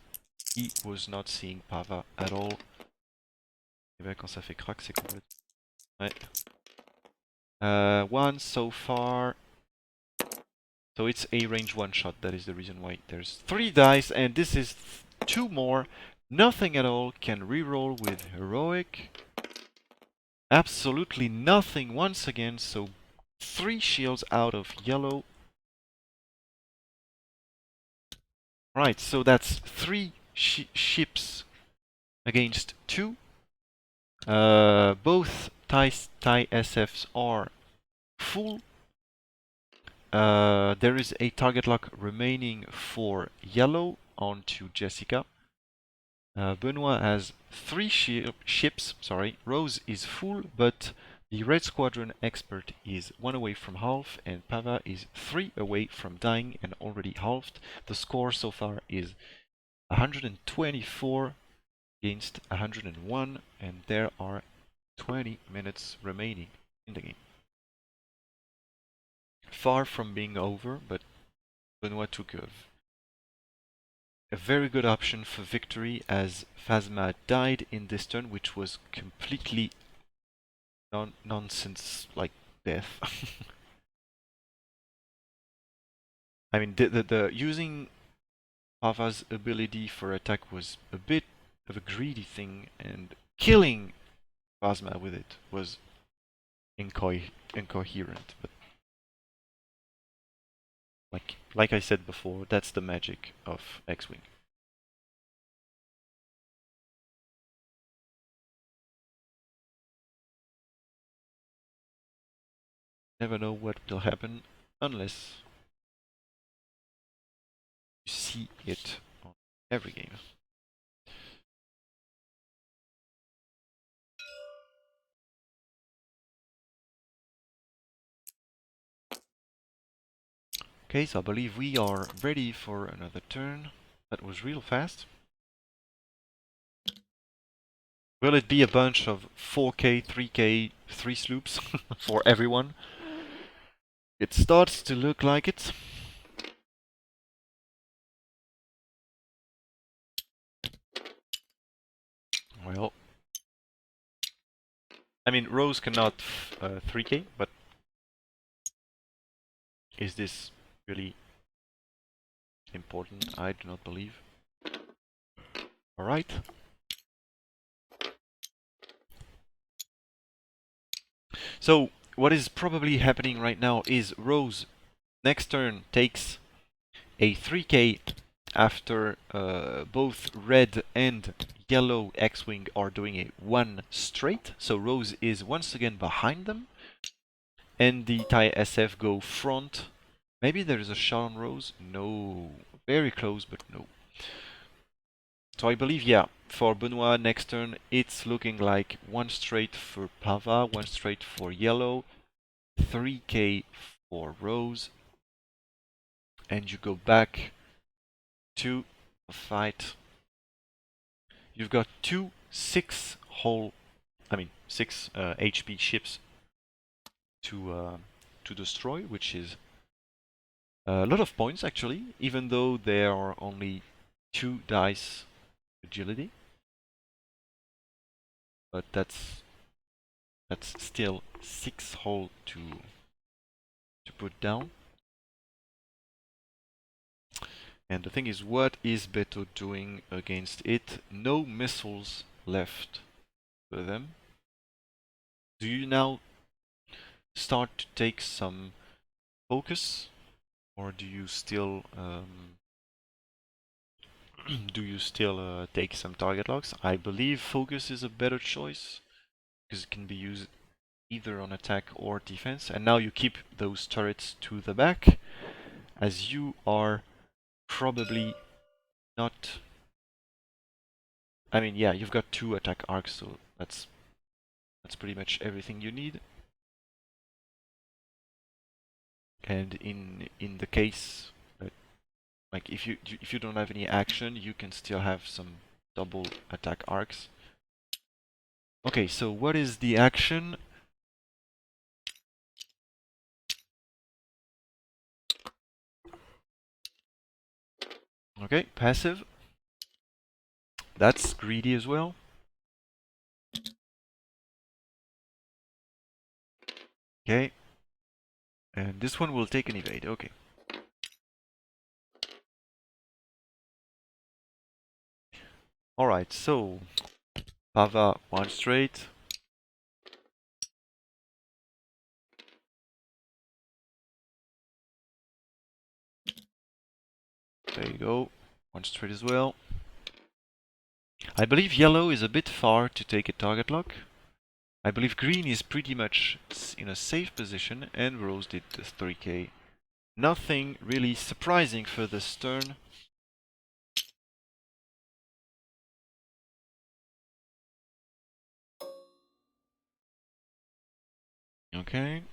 He was not seeing Pava at all. Et bien, quand ça fait crack, c'est complètement... Ouais. 1 so far. So it's a range 1 shot. That is the reason why there's 3 dice, and this is 2 more. Nothing at all. Can reroll with heroic. Absolutely nothing once again. So 3 shields out of yellow. Right, so that's 3 ships against 2. Both TIE SFs are full. There is a target lock remaining for yellow onto Jessica. Benoist has 3 ships, sorry. Rose is full, but the Red Squadron expert is 1 away from half, and Pava is 3 away from dying and already halved. The score so far is 124 against 101, and there are 20 minutes remaining in the game. Far from being over, but Benoist took a very good option for victory as Phasma died in this turn, which was completely nonsense, like death. I mean, the using Pava's ability for attack was a bit of a greedy thing, and killing Phasma with it was incoherent. But like I said before, that's the magic of X-Wing. never know what will happen unless you see it on every game. Okay, so I believe we are ready for another turn. That was real fast. Will it be a bunch of 4K, 3K, 3 sloops for everyone? It starts to look like it. Well, I mean, Rose cannot 3K, but is this really important? I do not believe. Alright. So, what is probably happening right now is Rose, next turn, takes a 3K after both red and yellow X-Wing are doing a 1 straight. So Rose is once again behind them. And the Thai SF go front. Maybe there is a shot on Rose? No. Very close, but no. So I believe, yeah, for Benoist next turn, it's looking like 1 straight for Pava, 1 straight for yellow, 3K for Rose. And you go back to a fight. You've got 2 6 HP ships to destroy, which is a lot of points actually, even though there are only 2 dice agility. But that's still 6 hull to put down. And the thing is, what is Beto doing against it? No missiles left for them. Do you now start to take some focus, or do you still take some target locks? I believe focus is a better choice because it can be used either on attack or defense. And now you keep those turrets to the back, as you are probably not. I mean, yeah, you've got 2 attack arcs, so that's pretty much everything you need. And in the case that, like, if you don't have any action, you can still have some double attack arcs. Okay, so what is the action? Okay, passive. That's greedy as well. Okay. And this one will take an evade, okay. Alright, so Pava 1 straight. There you go. 1 straight as well. I believe yellow is a bit far to take a target lock. I believe green is pretty much in a safe position, and Rose did the 3K. Nothing really surprising for this turn. Okay.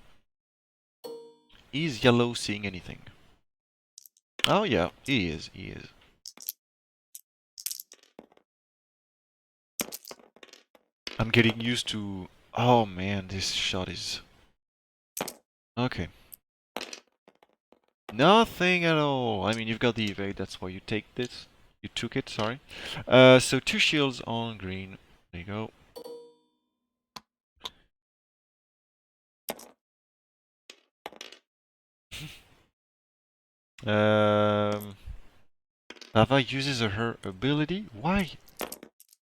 Is yellow seeing anything? Oh yeah, he is. I'm getting used to... Oh man, this shot is... Okay. Nothing at all. I mean, you've got the evade, that's why you take this. You took it, sorry. So 2 shields on green. There you go. Ava uses her ability? Why?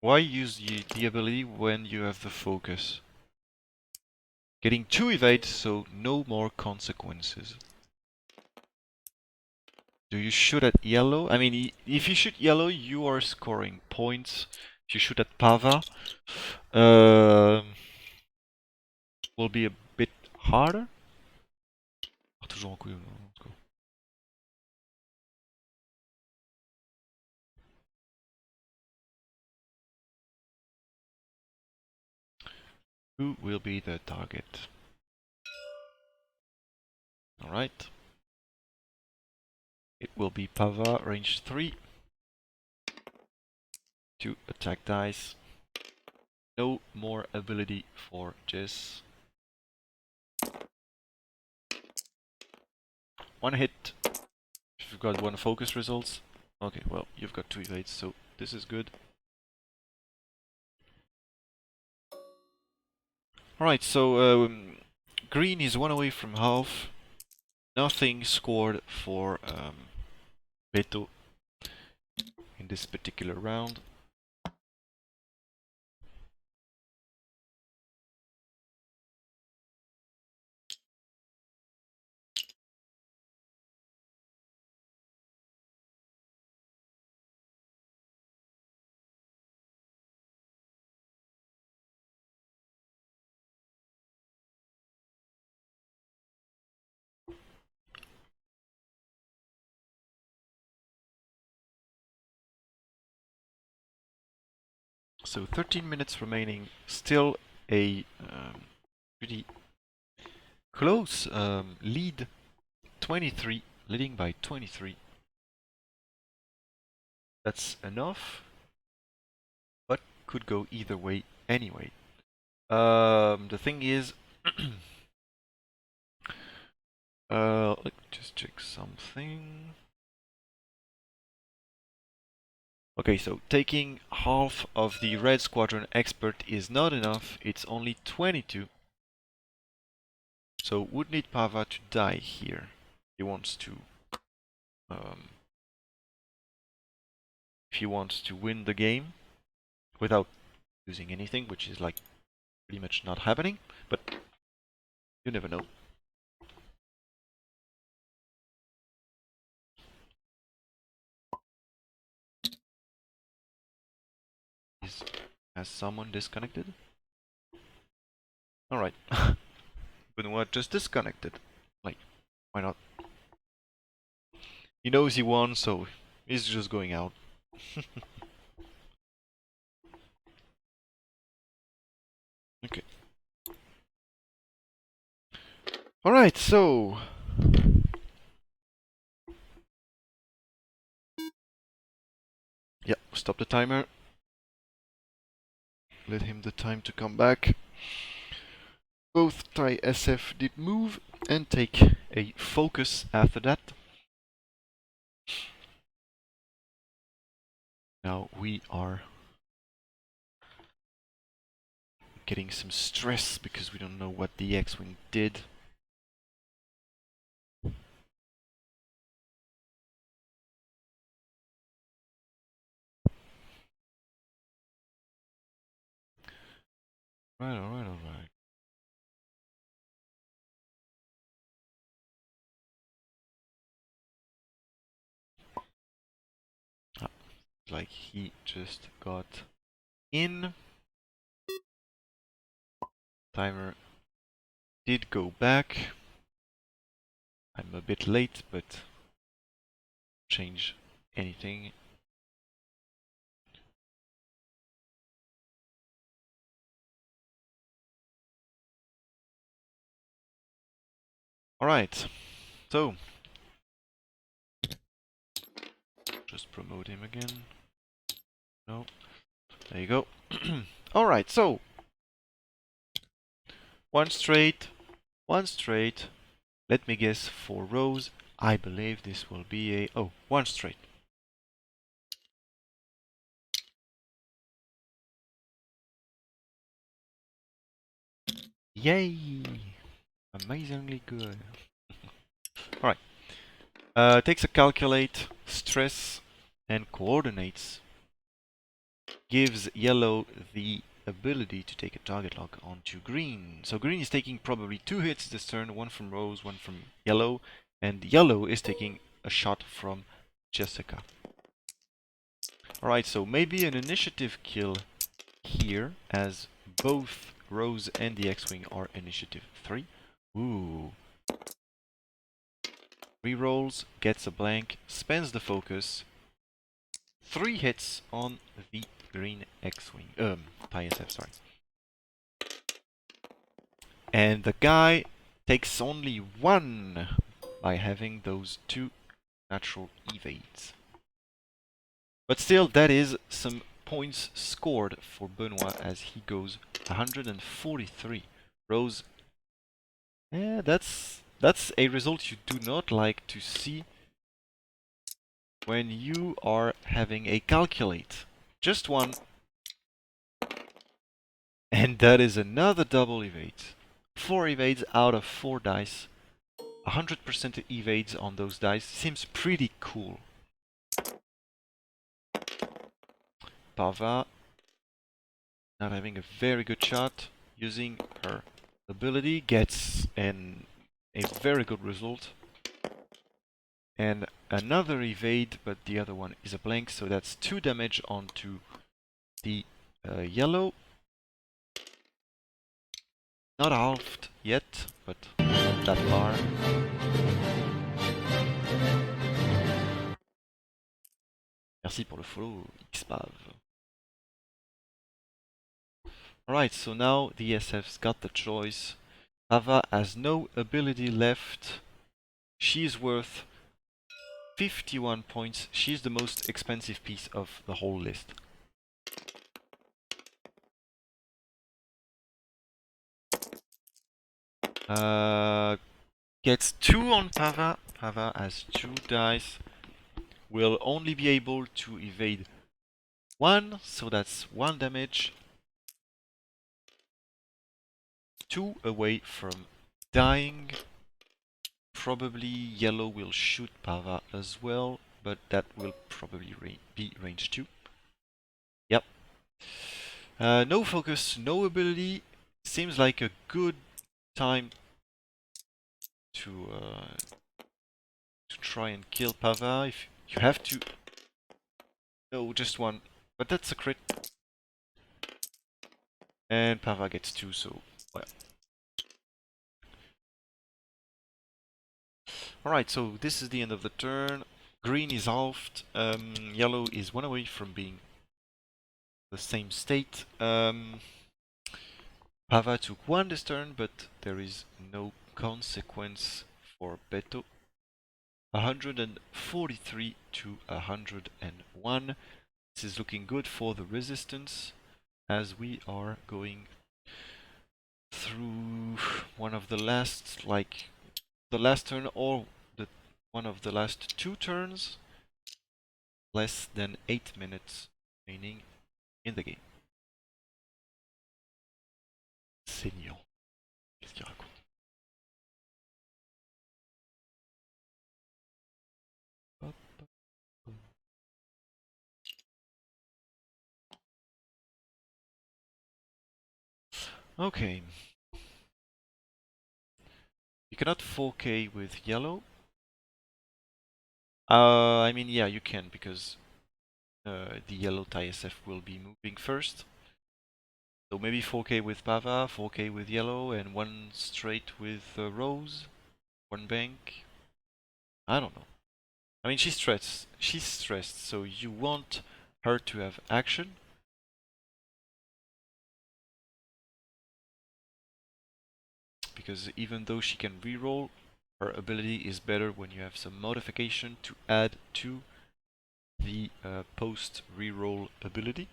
Why use the ability when you have the focus? Getting 2 evades, so no more consequences. Do you shoot at yellow? I mean, if you shoot yellow, you are scoring points. If you shoot at Pava, will be a bit harder. toujours en couille. Let's go. Who will be the target? Alright. It will be Pava, range 3. 2 attack dice. No more ability for Jess. 1 hit. If you've got 1 focus results. Okay, well, you've got 2 evades, so this is good. Alright, so green is 1 away from half. Nothing scored for Beto in this particular round. So 13 minutes remaining, still a pretty close lead. 23, leading by 23. That's enough, but could go either way anyway. The thing is, let me just check something. Okay, so taking half of the red squadron expert is not enough, it's only 22. So would need Pava to die here. He wants to if he wants to win the game without losing anything, which is like pretty much not happening, but you never know. Has someone disconnected? Alright. Benoist just disconnected. Like, why not? He knows he won, so he's just going out. Okay. Alright, so... yeah, stop the timer. Let him the time to come back. Both Thai SF did move and take a focus after that. Now we are getting some stress because we don't know what the X-Wing did. Right, alright, alright. Ah, like he just got in. Timer did go back. I'm a bit late, but change anything. Alright, so just promote him again. No, there you go. Alright, so one straight. Let me guess, 4 rows. I believe this will be a... oh, one straight. Yay! Amazingly good. Alright. Takes a calculate, stress, and coordinates. Gives yellow the ability to take a target lock onto green. So green is taking probably 2 hits this turn, 1 from Rose, 1 from yellow, and yellow is taking a shot from Jessica. Alright, so maybe an initiative kill here, as both Rose and the X-Wing are initiative 3. Ooh. rerolls, gets a blank, spends the focus. 3 hits on the green X-Wing, ISF, sorry. And the guy takes only 1 by having those 2 natural evades. But still, that is some points scored for Benoist as he goes 143. Rose, yeah, that's a result you do not like to see when you are having a calculate. Just 1. And that is another double evade. 4 evades out of 4 dice. 100% evades on those dice. Seems pretty cool. Pava not having a very good shot. Using her ability gets a very good result. And another evade, but the other one is a blank, so that's 2 damage onto the yellow. Not halved yet, but not that far. Merci pour le follow, XPav. Alright, so now the SF's got the choice. Pava has no ability left. She's worth 51 points. She's the most expensive piece of the whole list. Gets 2 on Pava. Pava has 2 dice. Will only be able to evade 1, so that's 1 damage. 2 away from dying. Probably yellow will shoot Pava as well, but that will probably be range 2. Yep. No focus, no ability. Seems like a good time to try and kill Pava. If you have to... No, just 1. But that's a crit. And Pava gets 2, so... well. Alright, so this is the end of the turn. Green is halved. Yellow is 1 away from being the same state. Pava took 1 this turn, but there is no consequence for Beto. 143 to 101. This is looking good for the resistance as we are going through one of the last, like the last turn or one of the last 2 turns. Less than 8 minutes remaining in the game. Seigneur. Qu'est-ce qu'il raconte? Hop. Okay. You cannot 4K with yellow. I mean, yeah, you can because the yellow TISF will be moving first. So maybe 4K with Pava, 4K with yellow, and 1 straight with Rose, 1 bank. I don't know. I mean, she's stressed. She's stressed, so you want her to have action. Because even though she can reroll, her ability is better when you have some modification to add to the post reroll ability.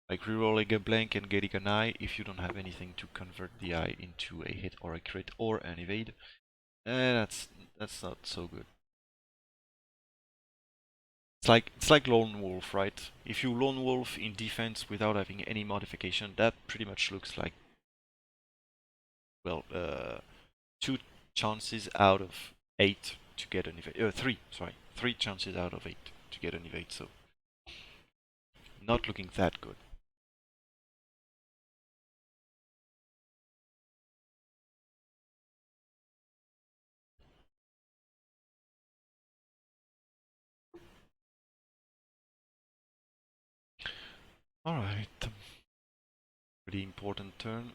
Like rerolling a blank and getting an eye if you don't have anything to convert the eye into a hit or a crit or an evade. That's not so good. It's like Lone Wolf, right? If you Lone Wolf in defense without having any modification, that pretty much looks like, well, 2 chances out of 8 to get an evade. 3, sorry. 3 chances out of 8 to get an evade, so not looking that good. Alright. Pretty important turn,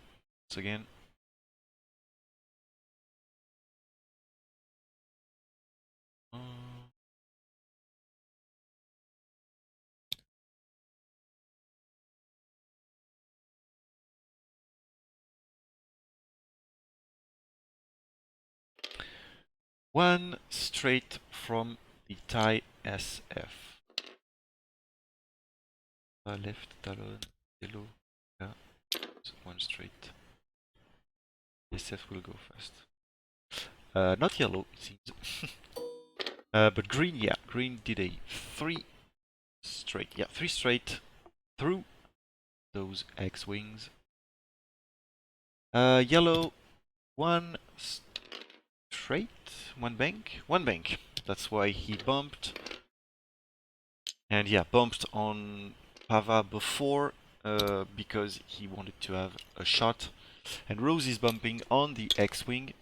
once again. One straight from the Thai SF. Left, talon, yellow. Yeah, so one straight. SF will go first. Not yellow, it seems. But green, yeah, green did a 3 straight. Yeah, 3 straight through those X-wings. Yellow, one straight, one bank, one bank. That's why he bumped. And yeah, bumped on Pava before because he wanted to have a shot. And Rose is bumping on the X-wing.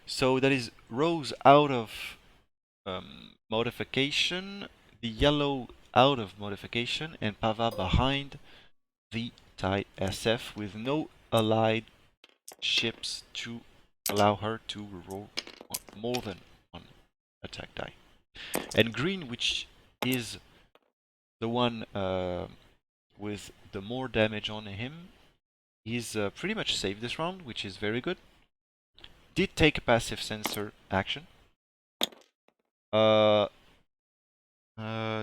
So that is Rose out of modification, the yellow out of modification, and Pava behind the Thai SF with no allied ships to allow her to roll more than one attack die. And green, which is the one with the more damage on him, is pretty much safe this round, which is very good. Did take a passive sensor action.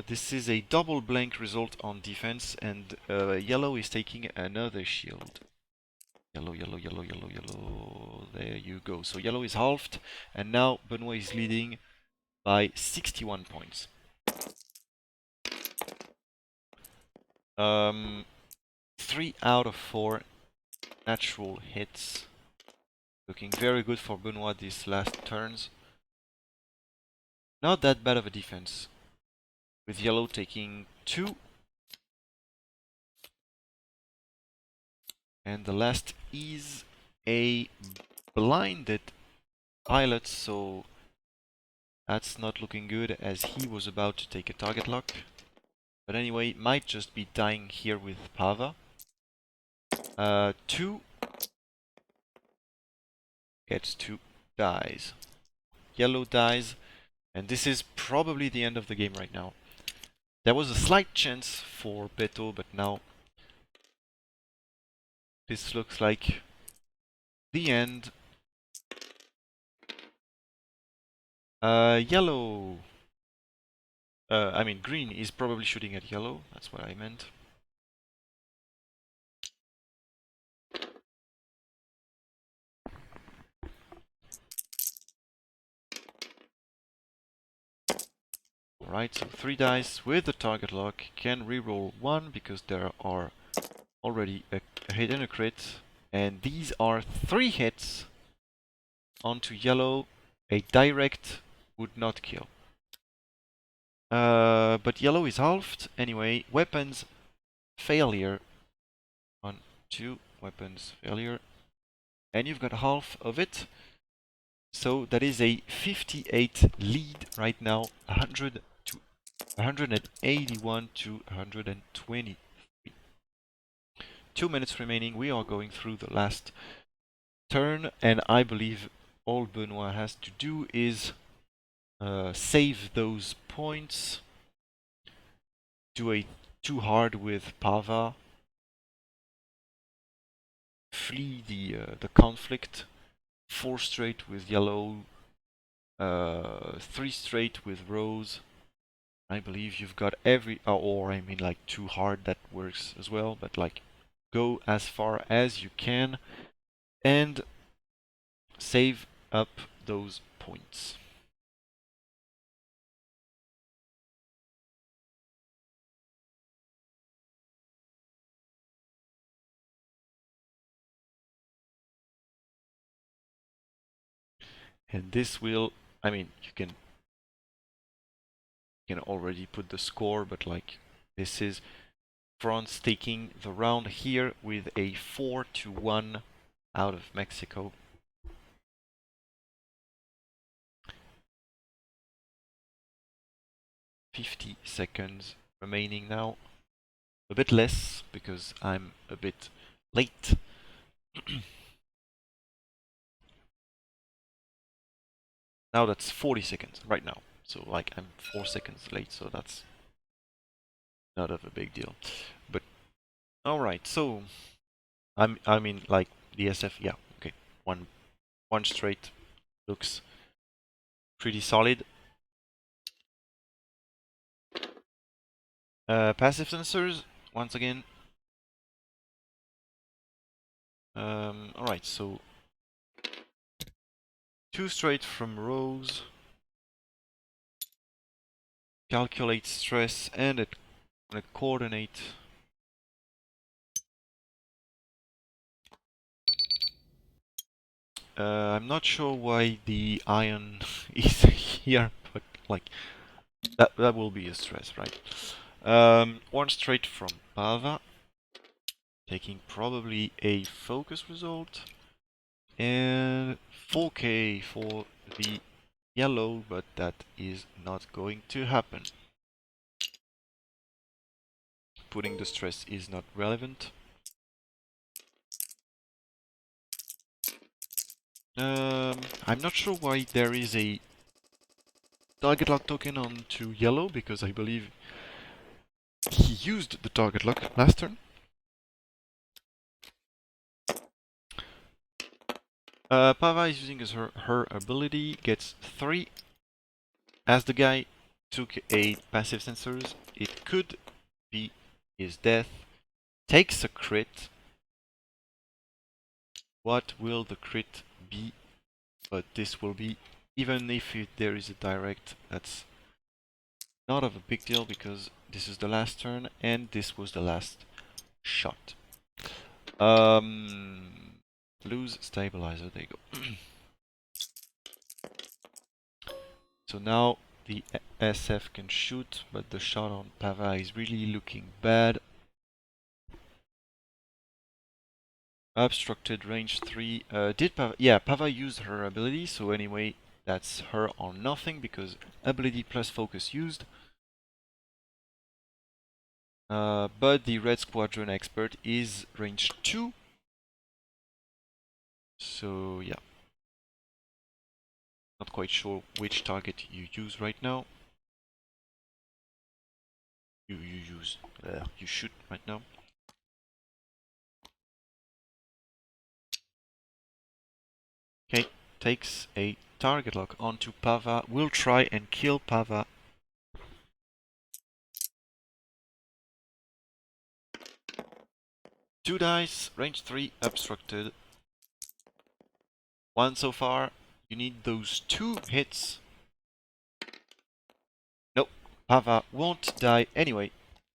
This is a double blank result on defense, and yellow is taking another shield. Yellow, yellow, yellow, yellow, yellow. There you go. So yellow is halved, and now Benoist is leading by 61 points. 3 out of 4 natural hits. Looking very good for Benoist these last turns. Not that bad of a defense. With yellow taking 2. And the last is a blinded pilot, so that's not looking good as he was about to take a target lock. But anyway, might just be dying here with Pava. 2 gets 2 dies. Yellow dies, and this is probably the end of the game right now. There was a slight chance for Beto, but now this looks like the end. Yellow. I mean, green is probably shooting at yellow. That's what I meant. Alright, so 3 dice with the target lock. Can reroll 1 because there are already a hit and a crit. And these are 3 hits onto yellow. A direct would not kill. But yellow is halved. Anyway, weapons failure. 1, 2, weapons failure. And you've got half of it. So that is a 58 lead right now. 100 to 181 to 120. 2 minutes remaining. We are going through the last turn, and I believe all Benoist has to do is save those points, do a 2 hard with Pava, flee the conflict, 4 straight with yellow, 3 straight with rose. I believe you've got every, or I mean like 2 hard, that works as well, but like go as far as you can and save up those points. And this will, I mean, you can already put the score, but like this is France taking the round here with a 4-1 out of Mexico. "50 seconds remaining now. A bit less because I'm a bit late. Now that's 40 seconds right now. So like I'm 4 seconds late, so that's not of a big deal. But alright, so I mean like the SF, yeah, okay. One straight looks pretty solid. Passive sensors, once again. Alright, so 2 straight from rows. Calculate stress and it coordinate. I'm not sure why the iron is here, but like that will be a stress, right? One straight from Pava, taking probably a focus result, and 4K for the yellow, but that is not going to happen. Putting the stress is not relevant. I'm not sure why there is a target lock token onto yellow, because I believe he used the target lock last turn. Pava is using her ability, gets 3. As the guy took a passive sensors, it could be his death. Takes a crit. What will the crit be? But this will be, even if there is a direct, that's not of a big deal because this is the last turn and this was the last shot. Lose stabilizer, there you go. So now the SF can shoot, but the shot on Pava is really looking bad. Obstructed range 3. Did Pava? Yeah, Pava used her ability, so anyway, that's her on nothing because ability plus focus used. But the Red Squadron expert is range 2. So yeah. Not quite sure which target you use right now. You shoot right now. Okay, takes a target lock onto Pava. Will try and kill Pava. Two dice, range 3, obstructed. One so far. You need those 2 hits. Nope, Pava won't die anyway.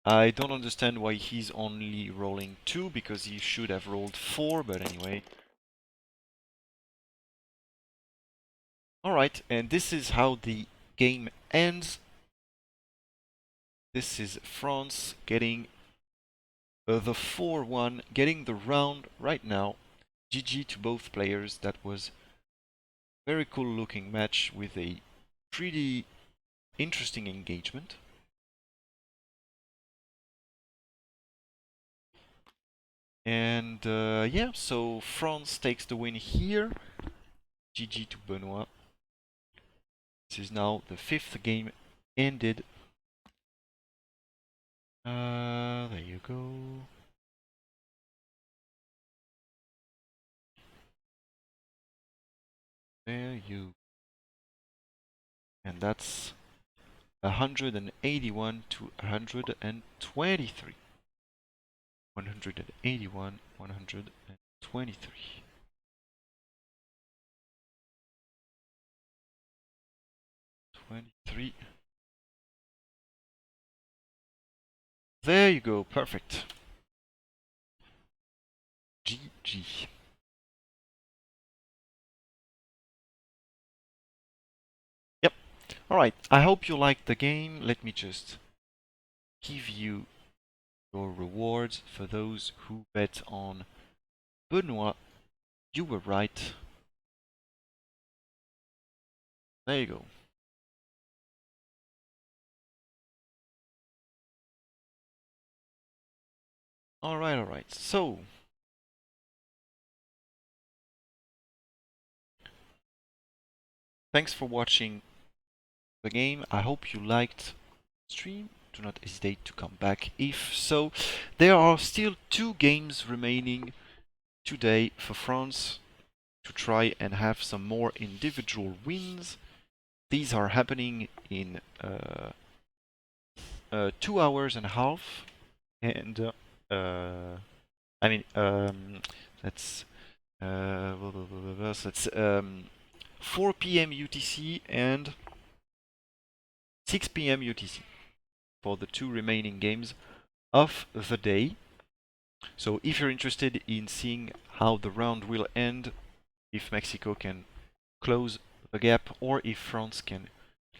I don't understand why he's only rolling 2, because he should have rolled 4, but anyway. Alright, and this is how the game ends. This is France getting the 4-1, getting the round right now. GG to both players. That was a very cool looking match with a pretty interesting engagement. And yeah, so France takes the win here. GG to Benoist. This is now the 5th game ended. There you go. There you. And that's 181 to 123. 181, 123. 23. There you go, perfect. GG. Yep. Alright, I hope you liked the game. Let me just give you your rewards for those who bet on Benoist. You were right. There you go. Alright. So, Thanks for watching the game. I hope you liked the stream. Do not hesitate to come back if so. There are still 2 games remaining today for France to try and have some more individual wins. These are happening in 2 hours and a half, and I mean that's so it's 4 p.m. UTC and 6 p.m. UTC for the 2 remaining games of the day. So if you're interested in seeing how the round will end, if Mexico can close the gap or if France can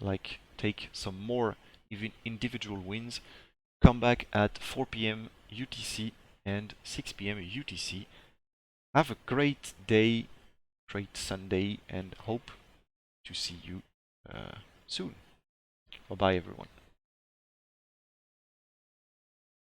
like take some more even individual wins, come back at 4 p.m. UTC and 6 p.m. UTC. Have a great day, great Sunday, and hope to see you soon. Bye bye everyone.